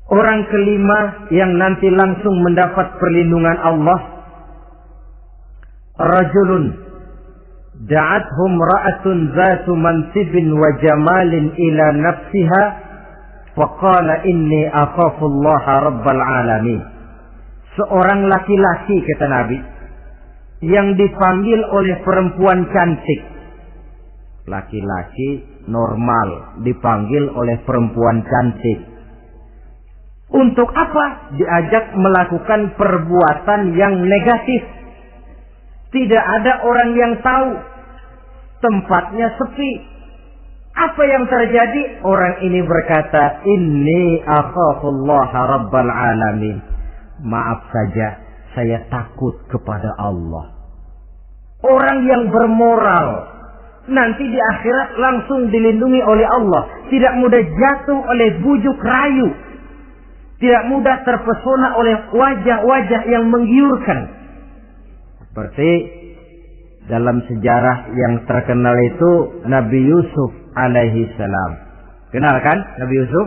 Orang kelima yang nanti langsung mendapat perlindungan Allah, rajulun da'athum ra'atun zatu mansibin wa jamalin ila nafsiha faqala inni akhafullaha rabbal alamin. Seorang laki-laki, kata Nabi, yang dipanggil oleh perempuan cantik. Laki-laki normal dipanggil oleh perempuan cantik. Untuk apa? Diajak melakukan perbuatan yang negatif. Tidak ada orang yang tahu. Tempatnya sepi. Apa yang terjadi? Orang ini berkata, inni akhafullaha rabbal alamin. Maaf saja, saya takut kepada Allah. Orang yang bermoral nanti di akhirat langsung dilindungi oleh Allah. Tidak mudah jatuh oleh bujuk rayu. Tidak mudah terpesona oleh wajah-wajah yang menggiurkan. Seperti dalam sejarah yang terkenal itu Nabi Yusuf alaihi salam. Kenal kan Nabi Yusuf?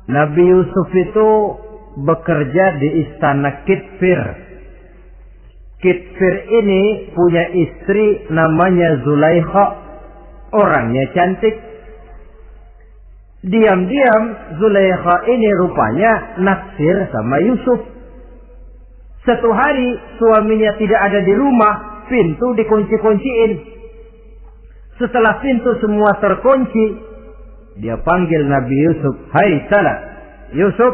Nabi Yusuf itu bekerja di istana Kitfir. Kitfir ini punya istri namanya Zulaikha. Orangnya cantik. Diam-diam Zulaikha ini rupanya naksir sama Yusuf. Satu hari suaminya tidak ada di rumah, pintu dikunci-kunciin. Setelah pintu semua terkunci, dia panggil Nabi Yusuf, "Hai Salah, Yusuf,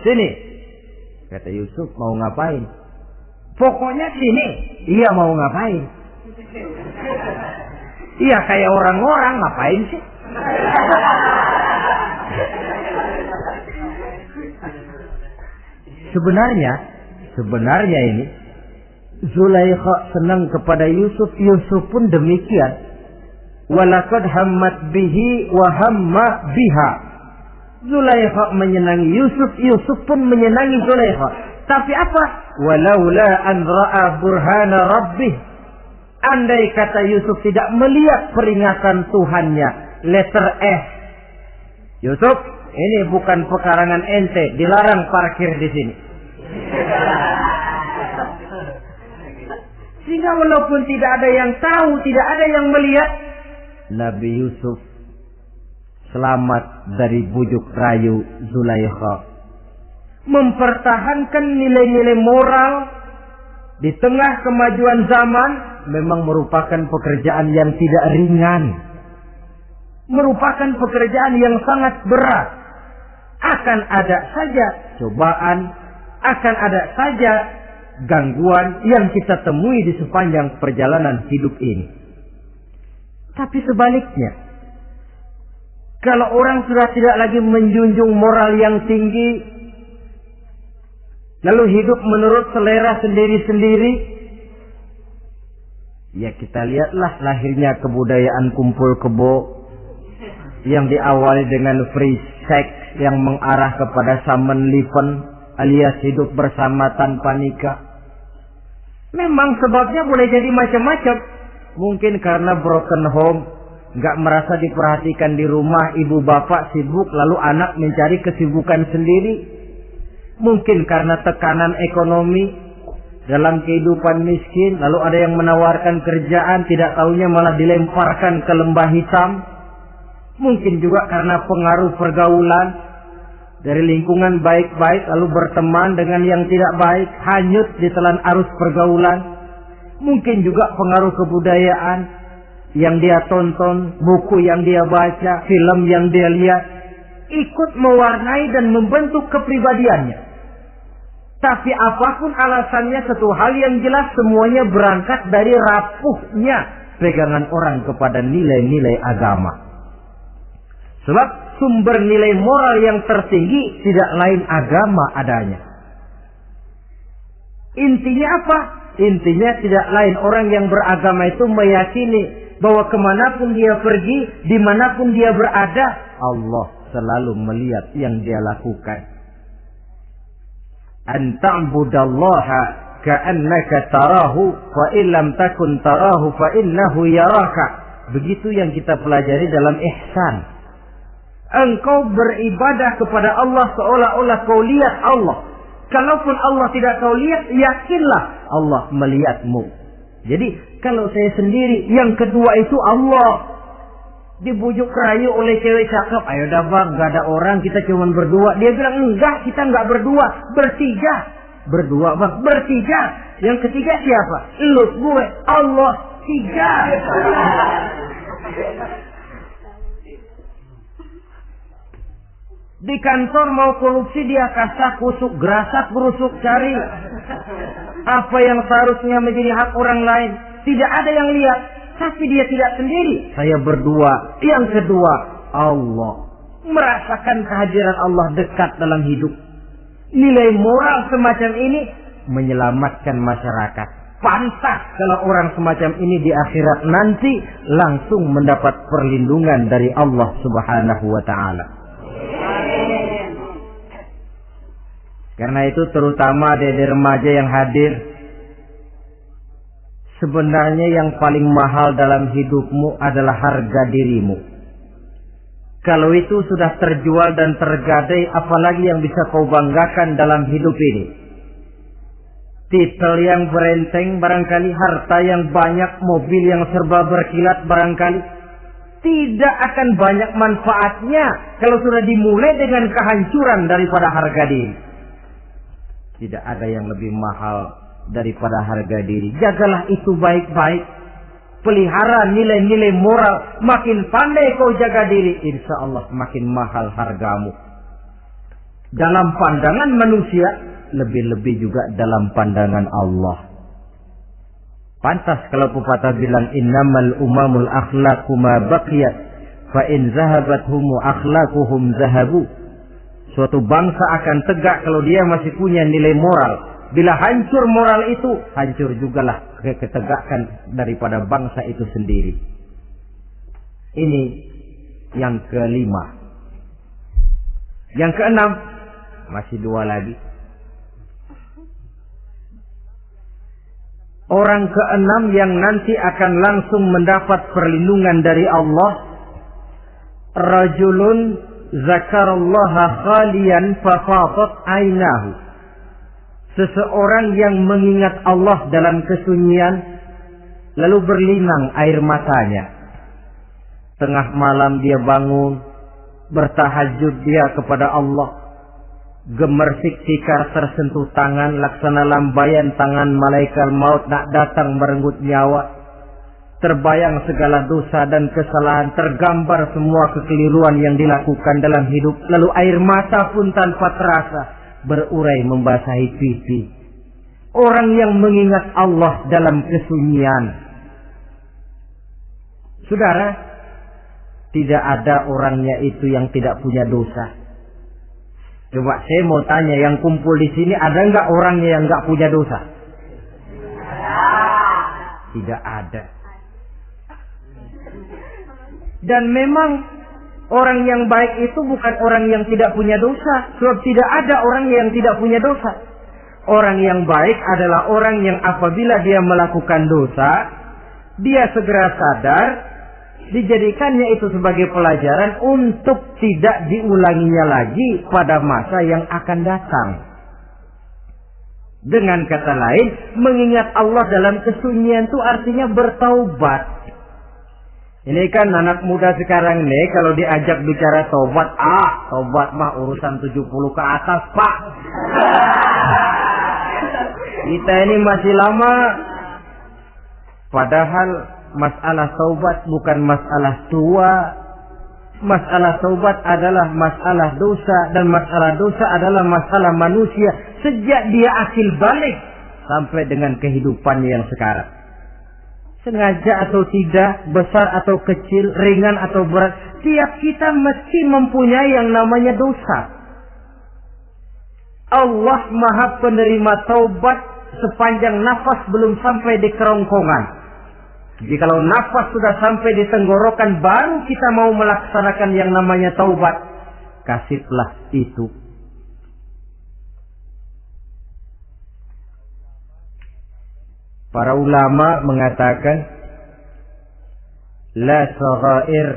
sini." Kata Yusuf, "Mau ngapain?" "Pokoknya sini." "Iya, mau ngapain?" "Iya, kayak orang-orang, ngapain sih?" Sebenarnya ini Zulaikha senang kepada Yusuf, Yusuf pun demikian. Walaqad hammat bihi wa hamma biha. Zulaikha menyenangi Yusuf, Yusuf pun menyenangi Zulaikha. Tapi apa? Walaula an ra'a burhana rabbih. Andai kata Yusuf tidak melihat peringatan Tuhannya, letter S. Yusuf, ini bukan pekarangan ente, dilarang parkir di sini. Sehingga walaupun tidak ada yang tahu, tidak ada yang melihat, Nabi Yusuf selamat dari bujuk rayu Zulaikha. Mempertahankan nilai-nilai moral di tengah kemajuan zaman memang merupakan pekerjaan yang tidak ringan. Merupakan pekerjaan yang sangat berat. Akan ada saja cobaan, akan ada saja gangguan yang kita temui di sepanjang perjalanan hidup ini. Tapi sebaliknya, kalau orang sudah tidak lagi menjunjung moral yang tinggi, lalu hidup menurut selera sendiri-sendiri, ya kita lihatlah lahirnya kebudayaan kumpul kebo yang diawali dengan free sex yang mengarah kepada Samenleven alias hidup bersama tanpa nikah. Memang sebabnya boleh jadi macam-macam. Mungkin karena broken home, nggak merasa diperhatikan di rumah, ibu bapak sibuk, lalu anak mencari kesibukan sendiri. Mungkin karena tekanan ekonomi dalam kehidupan miskin, lalu ada yang menawarkan kerjaan, tidak taunya malah dilemparkan ke lembah hitam. Mungkin juga karena pengaruh pergaulan dari lingkungan baik-baik, lalu berteman dengan yang tidak baik, hanyut di telan arus pergaulan. Mungkin juga pengaruh kebudayaan yang dia tonton, buku yang dia baca, film yang dia lihat, ikut mewarnai dan membentuk kepribadiannya. Tapi apapun alasannya, satu hal yang jelas, semuanya berangkat dari rapuhnya pegangan orang kepada nilai-nilai agama. Sebab sumber nilai moral yang tertinggi tidak lain agama adanya. Intinya apa? Intinya tidak lain, orang yang beragama itu meyakini bahwa kemanapun dia pergi, dimanapun dia berada, Allah selalu melihat yang dia lakukan. An ta'budallaha ka'annaka tarahu fa illam takun tarahu fa innahu yaraka. Begitu yang kita pelajari dalam ihsan. Engkau beribadah kepada Allah seolah-olah kau lihat Allah. Kalaupun Allah tidak kau lihat, yakinlah Allah melihatmu. Jadi kalau saya sendiri, yang kedua itu Allah. Dibujuk rayu oleh cewek cakep, "Ayo dah bang, gak ada orang, kita cuma berdua." Dia bilang, "Enggak, kita enggak berdua, bertiga." "Berdua bang, bertiga." "Yang ketiga siapa?" "Lu, gue, Allah, tiga." Di kantor mau korupsi, dia kasak kusuk, gerasak berusuk, cari apa yang seharusnya menjadi hak orang lain. Tidak ada yang lihat, tapi dia tidak sendiri. Saya berdua. Yang kedua, Allah. Merasakan kehadiran Allah dekat dalam hidup. Nilai moral semacam ini menyelamatkan masyarakat. Pantas kalau orang semacam ini di akhirat nanti langsung mendapat perlindungan dari Allah Subhanahu wa ta'ala. Karena itu terutama adik-adik remaja yang hadir, sebenarnya yang paling mahal dalam hidupmu adalah harga dirimu. Kalau itu sudah terjual dan tergadai, apalagi yang bisa kau banggakan dalam hidup ini? Titel yang berenteng barangkali, harta yang banyak, mobil yang serba berkilat barangkali. tidak akan banyak manfaatnya kalau sudah dimulai dengan kehancuran daripada harga diri. Tidak ada yang lebih mahal daripada harga diri. Jagalah itu baik-baik. Pelihara nilai-nilai moral. Makin pandai kau jaga diri, insya Allah makin mahal hargamu. Dalam pandangan manusia, lebih-lebih juga dalam pandangan Allah. Pantas kalau pepatah bilang innamal umamul akhlaqu ma baqiyat fa in zahabat humu akhlaquhum zahabu. Suatu bangsa akan tegak kalau dia masih punya nilai moral. Bila hancur moral itu, hancur jugalah ketegakan daripada bangsa itu sendiri. Ini yang kelima. Yang keenam, masih dua lagi. Orang keenam yang nanti akan langsung mendapat perlindungan dari Allah, rajulun zakarallaha khalian fafatat ainahu. Seseorang yang mengingat Allah dalam kesunyian, lalu berlinang air matanya. Tengah malam dia bangun, bertahajud dia kepada Allah. Gemersik tikar tersentuh tangan, laksana lambaian tangan malaikat maut nak datang merenggut nyawa. Terbayang segala dosa dan kesalahan, tergambar semua kekeliruan yang dilakukan dalam hidup. Lalu air mata pun tanpa terasa berurai membasahi pipi. Orang yang mengingat Allah dalam kesunyian. Saudara, tidak ada orangnya itu yang tidak punya dosa. Coba saya mau tanya, yang kumpul di sini ada nggak orangnya yang nggak punya dosa? Tidak ada. Dan memang orang yang baik itu bukan orang yang tidak punya dosa. Sebab tidak ada orang yang tidak punya dosa. Orang yang baik adalah orang yang apabila dia melakukan dosa, dia segera sadar, dijadikannya itu sebagai pelajaran untuk tidak diulanginya lagi pada masa yang akan datang. Dengan kata lain, mengingat Allah dalam kesunyian itu artinya bertaubat. Ini kan anak muda sekarang nih, kalau diajak bicara taubat, taubat mah urusan 70 ke atas, Pak. Kita ini masih lama. Padahal masalah taubat bukan masalah tua. Masalah taubat adalah masalah dosa. Dan masalah dosa adalah masalah manusia sejak dia akil balik sampai dengan kehidupannya yang sekarang. Sengaja atau tidak, besar atau kecil, ringan atau berat, tiap kita mesti mempunyai yang namanya dosa. Allah Maha penerima taubat sepanjang nafas belum sampai di kerongkongan. Jadi kalau nafas sudah sampai di tenggorokan, baru kita mau melaksanakan yang namanya taubat. Kasihlah itu. Para ulama mengatakan, la saghair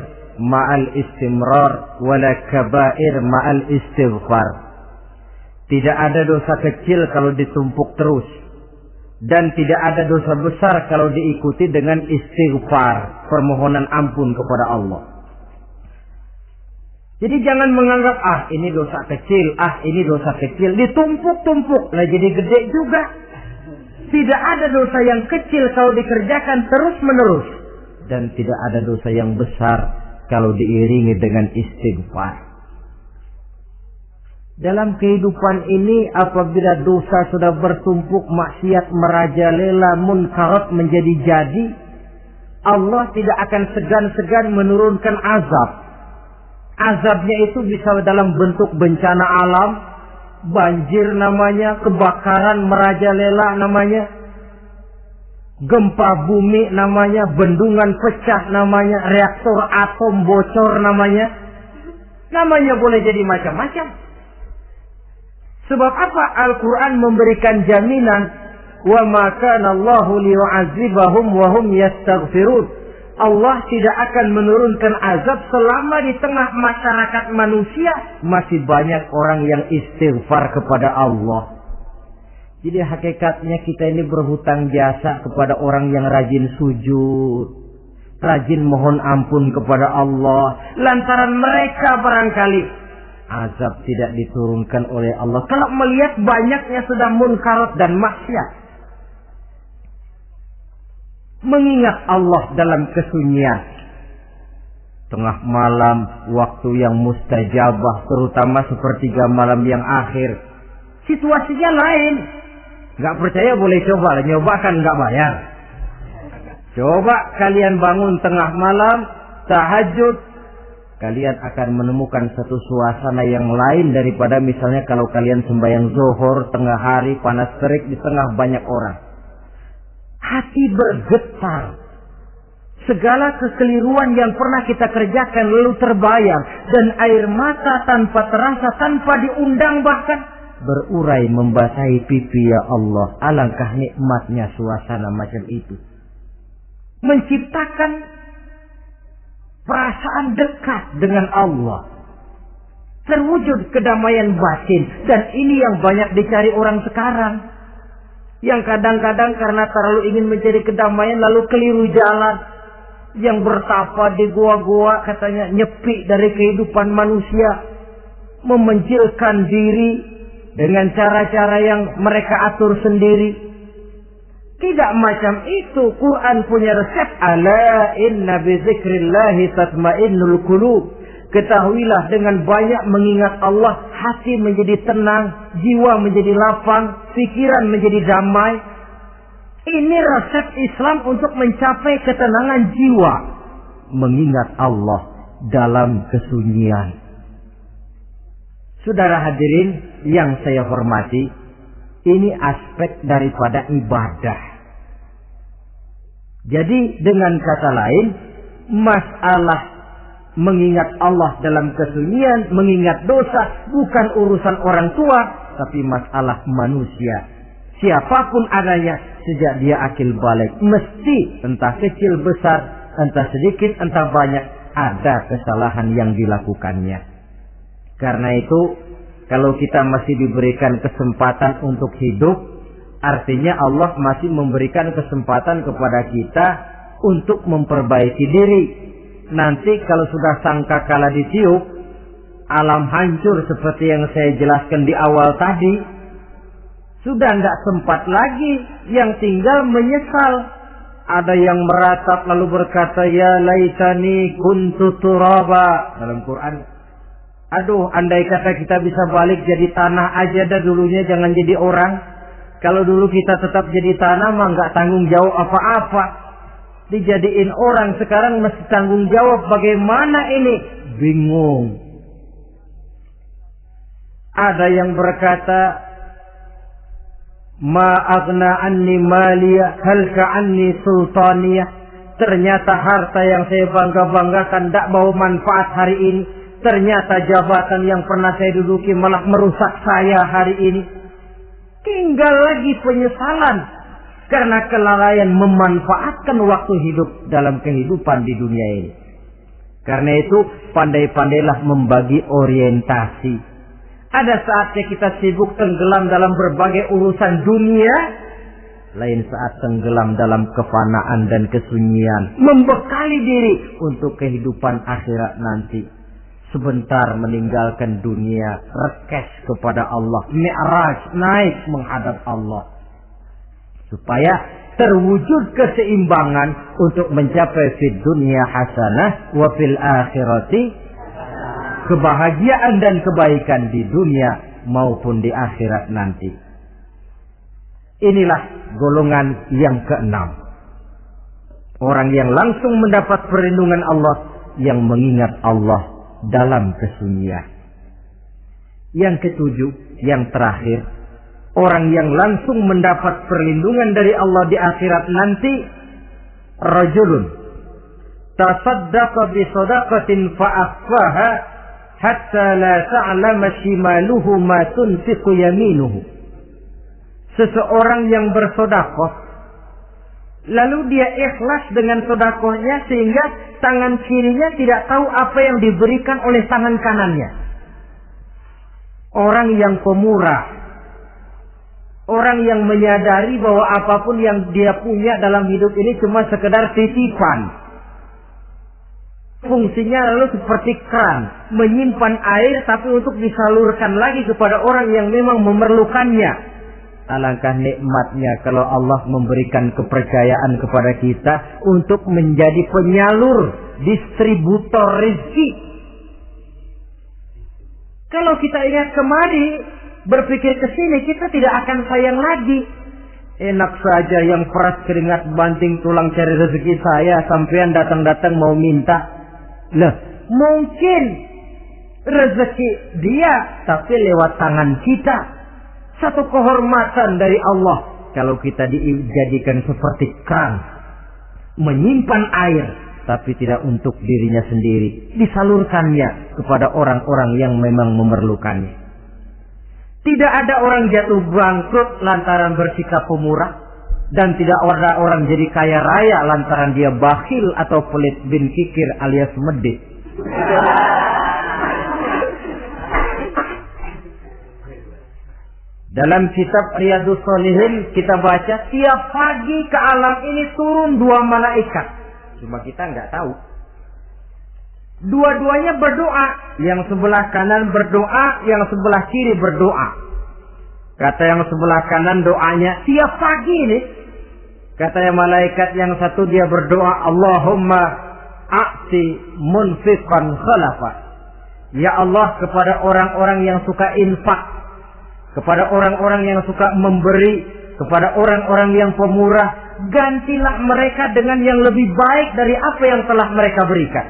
ma'al istimrar, wala kabair ma'al istighfar. Tidak ada dosa kecil kalau ditumpuk terus. Dan tidak ada dosa besar kalau diikuti dengan istighfar, permohonan ampun kepada Allah. Jadi jangan menganggap, ini dosa kecil, ini dosa kecil. Ditumpuk-tumpuk, lah jadi gede juga. Tidak ada dosa yang kecil kalau dikerjakan terus-menerus. Dan tidak ada dosa yang besar kalau diiringi dengan istighfar. Dalam kehidupan ini, apabila dosa sudah bertumpuk, maksiat merajalela, munkarat menjadi jadi, Allah tidak akan segan-segan menurunkan azab. Azabnya itu bisa dalam bentuk bencana alam, banjir namanya, kebakaran merajalela namanya, gempa bumi namanya, bendungan pecah namanya, reaktor atom bocor namanya. Namanya boleh jadi macam-macam. Sebab apa? Al-Quran memberikan jaminan, wa ma kana Allahu liyu'adzibahum wa hum yastaghfirun. Allah tidak akan menurunkan azab selama di tengah masyarakat manusia masih banyak orang yang istighfar kepada Allah. Jadi hakikatnya kita ini berhutang jasa kepada orang yang rajin sujud, rajin mohon ampun kepada Allah. Lantaran mereka barangkali azab tidak diturunkan oleh Allah kalau melihat banyaknya sudah munkarat dan maksiat. Mengingat Allah dalam kesunyian, tengah malam, waktu yang mustajabah, terutama sepertiga malam yang akhir, situasinya lain. Gak percaya boleh coba, nyoba kan gak bayar. Coba kalian bangun tengah malam, tahajud, kalian akan menemukan satu suasana yang lain daripada misalnya kalau kalian sembahyang zuhur tengah hari panas terik di tengah banyak orang. Hati bergetar. Segala kekeliruan yang pernah kita kerjakan lalu terbayang, dan air mata tanpa terasa, tanpa diundang bahkan berurai membasahi pipi. Ya Allah, alangkah nikmatnya suasana macam itu. Menciptakan perasaan dekat dengan Allah. Terwujud kedamaian batin. Dan ini yang banyak dicari orang sekarang. Yang kadang-kadang karena terlalu ingin mencari kedamaian lalu keliru jalan. Yang bertapa di gua-gua katanya nyepi dari kehidupan manusia. Memencilkan diri dengan cara-cara yang mereka atur sendiri. Tidak macam itu. Quran punya resep. Ala inna bizikrillahi tatmainnul qulub. Ketahuilah dengan banyak mengingat Allah, hati menjadi tenang, jiwa menjadi lapang, pikiran menjadi damai. Ini resep Islam untuk mencapai ketenangan jiwa. Mengingat Allah dalam kesunyian. Saudara hadirin yang saya hormati, ini aspek daripada ibadah. Jadi dengan kata lain, masalah mengingat Allah dalam kesunyian, mengingat dosa, bukan urusan orang tua, tapi masalah manusia. Siapapun adanya, sejak dia akil balik, mesti entah kecil besar, entah sedikit, entah banyak, ada kesalahan yang dilakukannya. Karena itu, kalau kita masih diberikan kesempatan untuk hidup, artinya Allah masih memberikan kesempatan kepada kita untuk memperbaiki diri. Nanti kalau sudah sangkakala ditiup, alam hancur seperti yang saya jelaskan di awal tadi, sudah tidak sempat lagi, yang tinggal menyesal. Ada yang meratap lalu berkata, ya laitani kuntu turaba. Dalam Quran, aduh, andai kata kita bisa balik jadi tanah aja dah dulunya, jangan jadi orang. Kalau dulu kita tetap jadi tanah mah nggak tanggung jawab apa-apa. Dijadiin orang sekarang mesti tanggung jawab. Bagaimana ini? Bingung. Ada yang berkata, ma aghna anni maliya halka anni sultaniyah. Ternyata harta yang saya bangga-banggakan tidak bawa manfaat hari ini. Ternyata jabatan yang pernah saya duduki malah merusak saya hari ini. Tinggal lagi penyesalan karena kelalaian memanfaatkan waktu hidup dalam kehidupan di dunia ini. Karena itu pandai-pandailah membagi orientasi. Ada saatnya kita sibuk tenggelam dalam berbagai urusan dunia, lain saat tenggelam dalam kefanaan dan kesunyian, membekali diri untuk kehidupan akhirat nanti. Sebentar meninggalkan dunia, rekes kepada Allah, mi'raj, naik menghadap Allah. Supaya terwujud keseimbangan untuk mencapai fid dunya hasanah wa fil akhirati, kebahagiaan dan kebaikan di dunia maupun di akhirat nanti. Inilah golongan yang keenam. Orang yang langsung mendapat perlindungan Allah, yang mengingat Allah dalam kesunyian. Yang ketujuh, yang terakhir, orang yang langsung mendapat perlindungan dari Allah di akhirat nanti, rajulun tasaddaqa bi sadaqatin fa akhfaha hatta la ta'lama shimaluhu ma tunfiqu yaminuhu. Seseorang yang bersedekah, lalu dia ikhlas dengan sedekahnya sehingga tangan kirinya tidak tahu apa yang diberikan oleh tangan kanannya. Orang yang pemurah, orang yang menyadari bahwa apapun yang dia punya dalam hidup ini cuma sekedar titipan. Fungsinya lalu seperti keran, menyimpan air tapi untuk disalurkan lagi kepada orang yang memang memerlukannya. Alangkah nikmatnya kalau Allah memberikan kepercayaan kepada kita untuk menjadi penyalur, distributor rezeki. Kalau kita ingat kemari, berpikir ke sini, kita tidak akan sayang lagi. Enak saja yang peras keringat banting tulang cari rezeki saya, sampean datang-datang mau minta. Lah, mungkin rezeki dia tapi lewat tangan kita. Satu kehormatan dari Allah kalau kita dijadikan seperti keran, menyimpan air tapi tidak untuk dirinya sendiri, disalurkannya kepada orang-orang yang memang memerlukannya. Tidak ada orang jatuh bangkrut lantaran bersikap pemurah, dan tidak ada orang jadi kaya raya lantaran dia bakhil atau pelit bin kikir alias medit. Dalam kitab Riyadhus Shalihin kita baca tiap pagi ke alam ini turun 2 malaikat. Cuma kita nggak tahu. Dua-duanya berdoa. Yang sebelah kanan berdoa, yang sebelah kiri berdoa. Kata yang sebelah kanan doanya tiap pagi ini. Kata yang malaikat yang satu dia berdoa, Allahumma a'ti munfiqan khalafa. Ya Allah, kepada orang-orang yang suka infak, kepada orang-orang yang suka memberi, kepada orang-orang yang pemurah, gantilah mereka dengan yang lebih baik dari apa yang telah mereka berikan.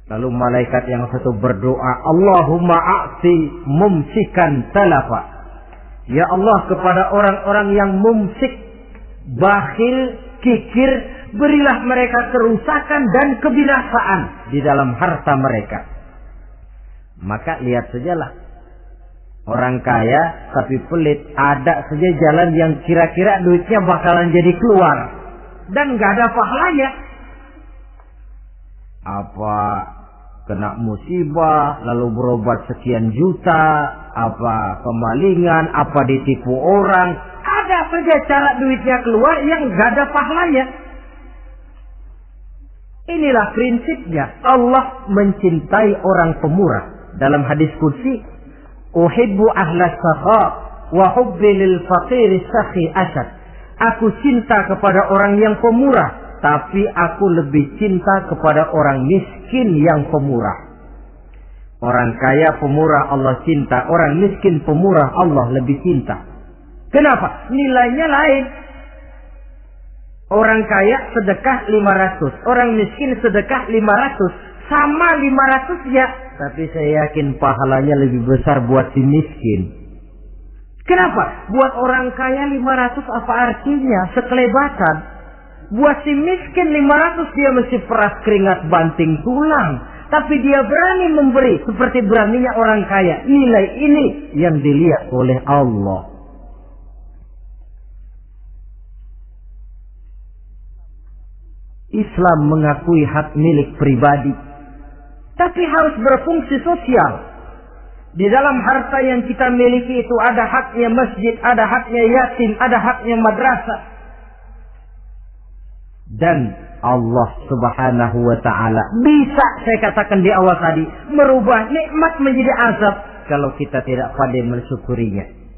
Lalu malaikat yang satu berdoa, Allahumma a'ti mumsikan talafa. Ya Allah, kepada orang-orang yang mumsik, bakhil, kikir, berilah mereka kerusakan dan kebinasaan di dalam harta mereka. Maka lihat sajalah, orang kaya tapi pelit, ada saja jalan yang kira-kira duitnya bakalan jadi keluar dan gak ada pahalanya. Apa kena musibah lalu berobat sekian juta, apa kemalingan, apa ditipu orang, ada saja cara duitnya keluar yang gak ada pahalanya. Inilah prinsipnya. Allah mencintai orang pemurah. Dalam hadis qudsi, uhibbu ahlas sakha wa hubbi lil faqir sakhi asad. Aku cinta kepada orang yang pemurah, tapi aku lebih cinta kepada orang miskin yang pemurah. Orang kaya pemurah Allah cinta, orang miskin pemurah Allah lebih cinta. Kenapa? Nilainya lain. Orang kaya sedekah 500, orang miskin sedekah 500, sama 500 ya, tapi saya yakin pahalanya lebih besar buat si miskin. Kenapa? Buat orang kaya 500 apa artinya? Sekelebatan. Buat si miskin 500 dia mesti peras keringat banting tulang, tapi dia berani memberi seperti beraninya orang kaya. Nilai ini yang dilihat oleh Allah. Islam mengakui hak milik pribadi, tapi harus berfungsi sosial. Di dalam harta yang kita miliki itu ada haknya masjid, ada haknya yatim, ada haknya madrasah. Dan Allah Subhanahu wa ta'ala bisa, saya katakan di awal tadi, merubah nikmat menjadi azab kalau kita tidak pandai mensyukurinya.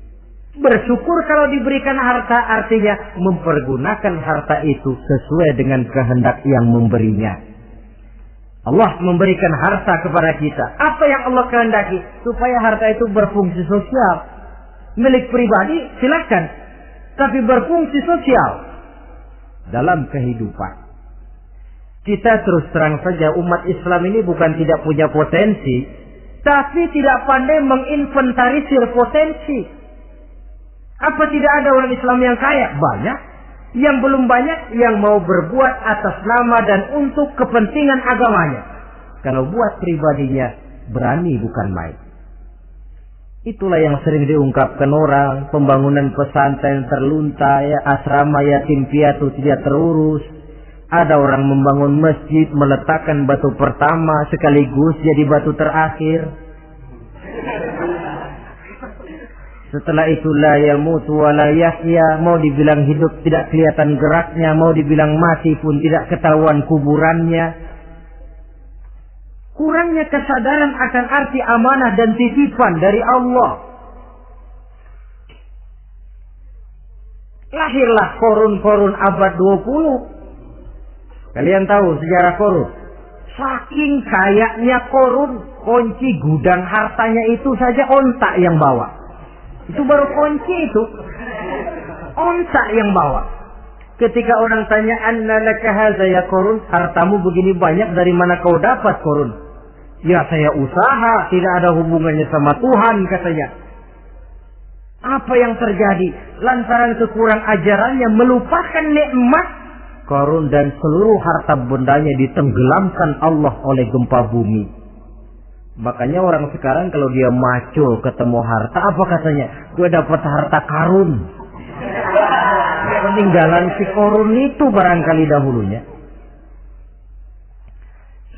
Bersyukur kalau diberikan harta artinya mempergunakan harta itu sesuai dengan kehendak yang memberinya. Allah memberikan harta kepada kita. Apa yang Allah kehendaki? Supaya harta itu berfungsi sosial. Milik pribadi silakan, tapi berfungsi sosial dalam kehidupan. Kita terus terang saja, umat Islam ini bukan tidak punya potensi, tapi tidak pandai menginventarisir potensi. Apa tidak ada orang Islam yang kaya? Banyak. Yang belum banyak yang mau berbuat atas nama dan untuk kepentingan agamanya. Kalau buat pribadinya, berani bukan main. Itulah yang sering diungkapkan orang. Pembangunan pesantren terlunta, ya, asrama yatim piatu tidak terurus. Ada orang membangun masjid, meletakkan batu pertama sekaligus jadi batu terakhir. Setelah itu la yamutu wa la yahya, mau dibilang hidup tidak kelihatan geraknya, mau dibilang mati pun tidak ketahuan kuburannya. Kurangnya kesadaran akan arti amanah dan titipan dari Allah. Lahirlah Korun abad 20. Kalian tahu sejarah Korun? Saking kayanya Korun, kunci gudang hartanya itu saja onta yang bawa. Itu baru kunci itu. Onta yang bawa. Ketika orang tanya, "Anna laka hadza ya Korun?" Hartamu begini banyak, dari mana kau dapat Korun? "Ya saya usaha, tidak ada hubungannya sama Tuhan," katanya. Apa yang terjadi? Lantaran kekurang ajarannya, melupakan nikmat, Korun dan seluruh harta bendanya ditenggelamkan Allah oleh gempa bumi. Makanya orang sekarang kalau dia macul ketemu harta, apa katanya? Gue dapat harta karun. Peninggalan si Korun itu barangkali dahulunya.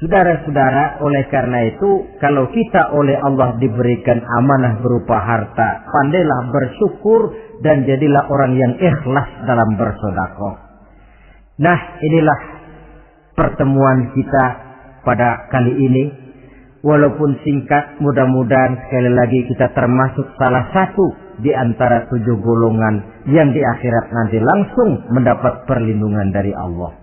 Saudara-saudara, oleh karena itu, kalau kita oleh Allah diberikan amanah berupa harta, pandailah bersyukur dan jadilah orang yang ikhlas dalam bersedekah. Nah, inilah pertemuan kita pada kali ini. Walaupun singkat, mudah-mudahan sekali lagi kita termasuk salah satu di antara 7 golongan yang di akhirat nanti langsung mendapat perlindungan dari Allah.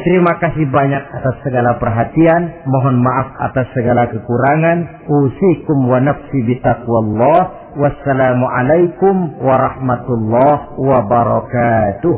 Terima kasih banyak atas segala perhatian. Mohon maaf atas segala kekurangan. Usikum wa nafsi bitaqwallah. Wassalamualaikum warahmatullahi wabarakatuh.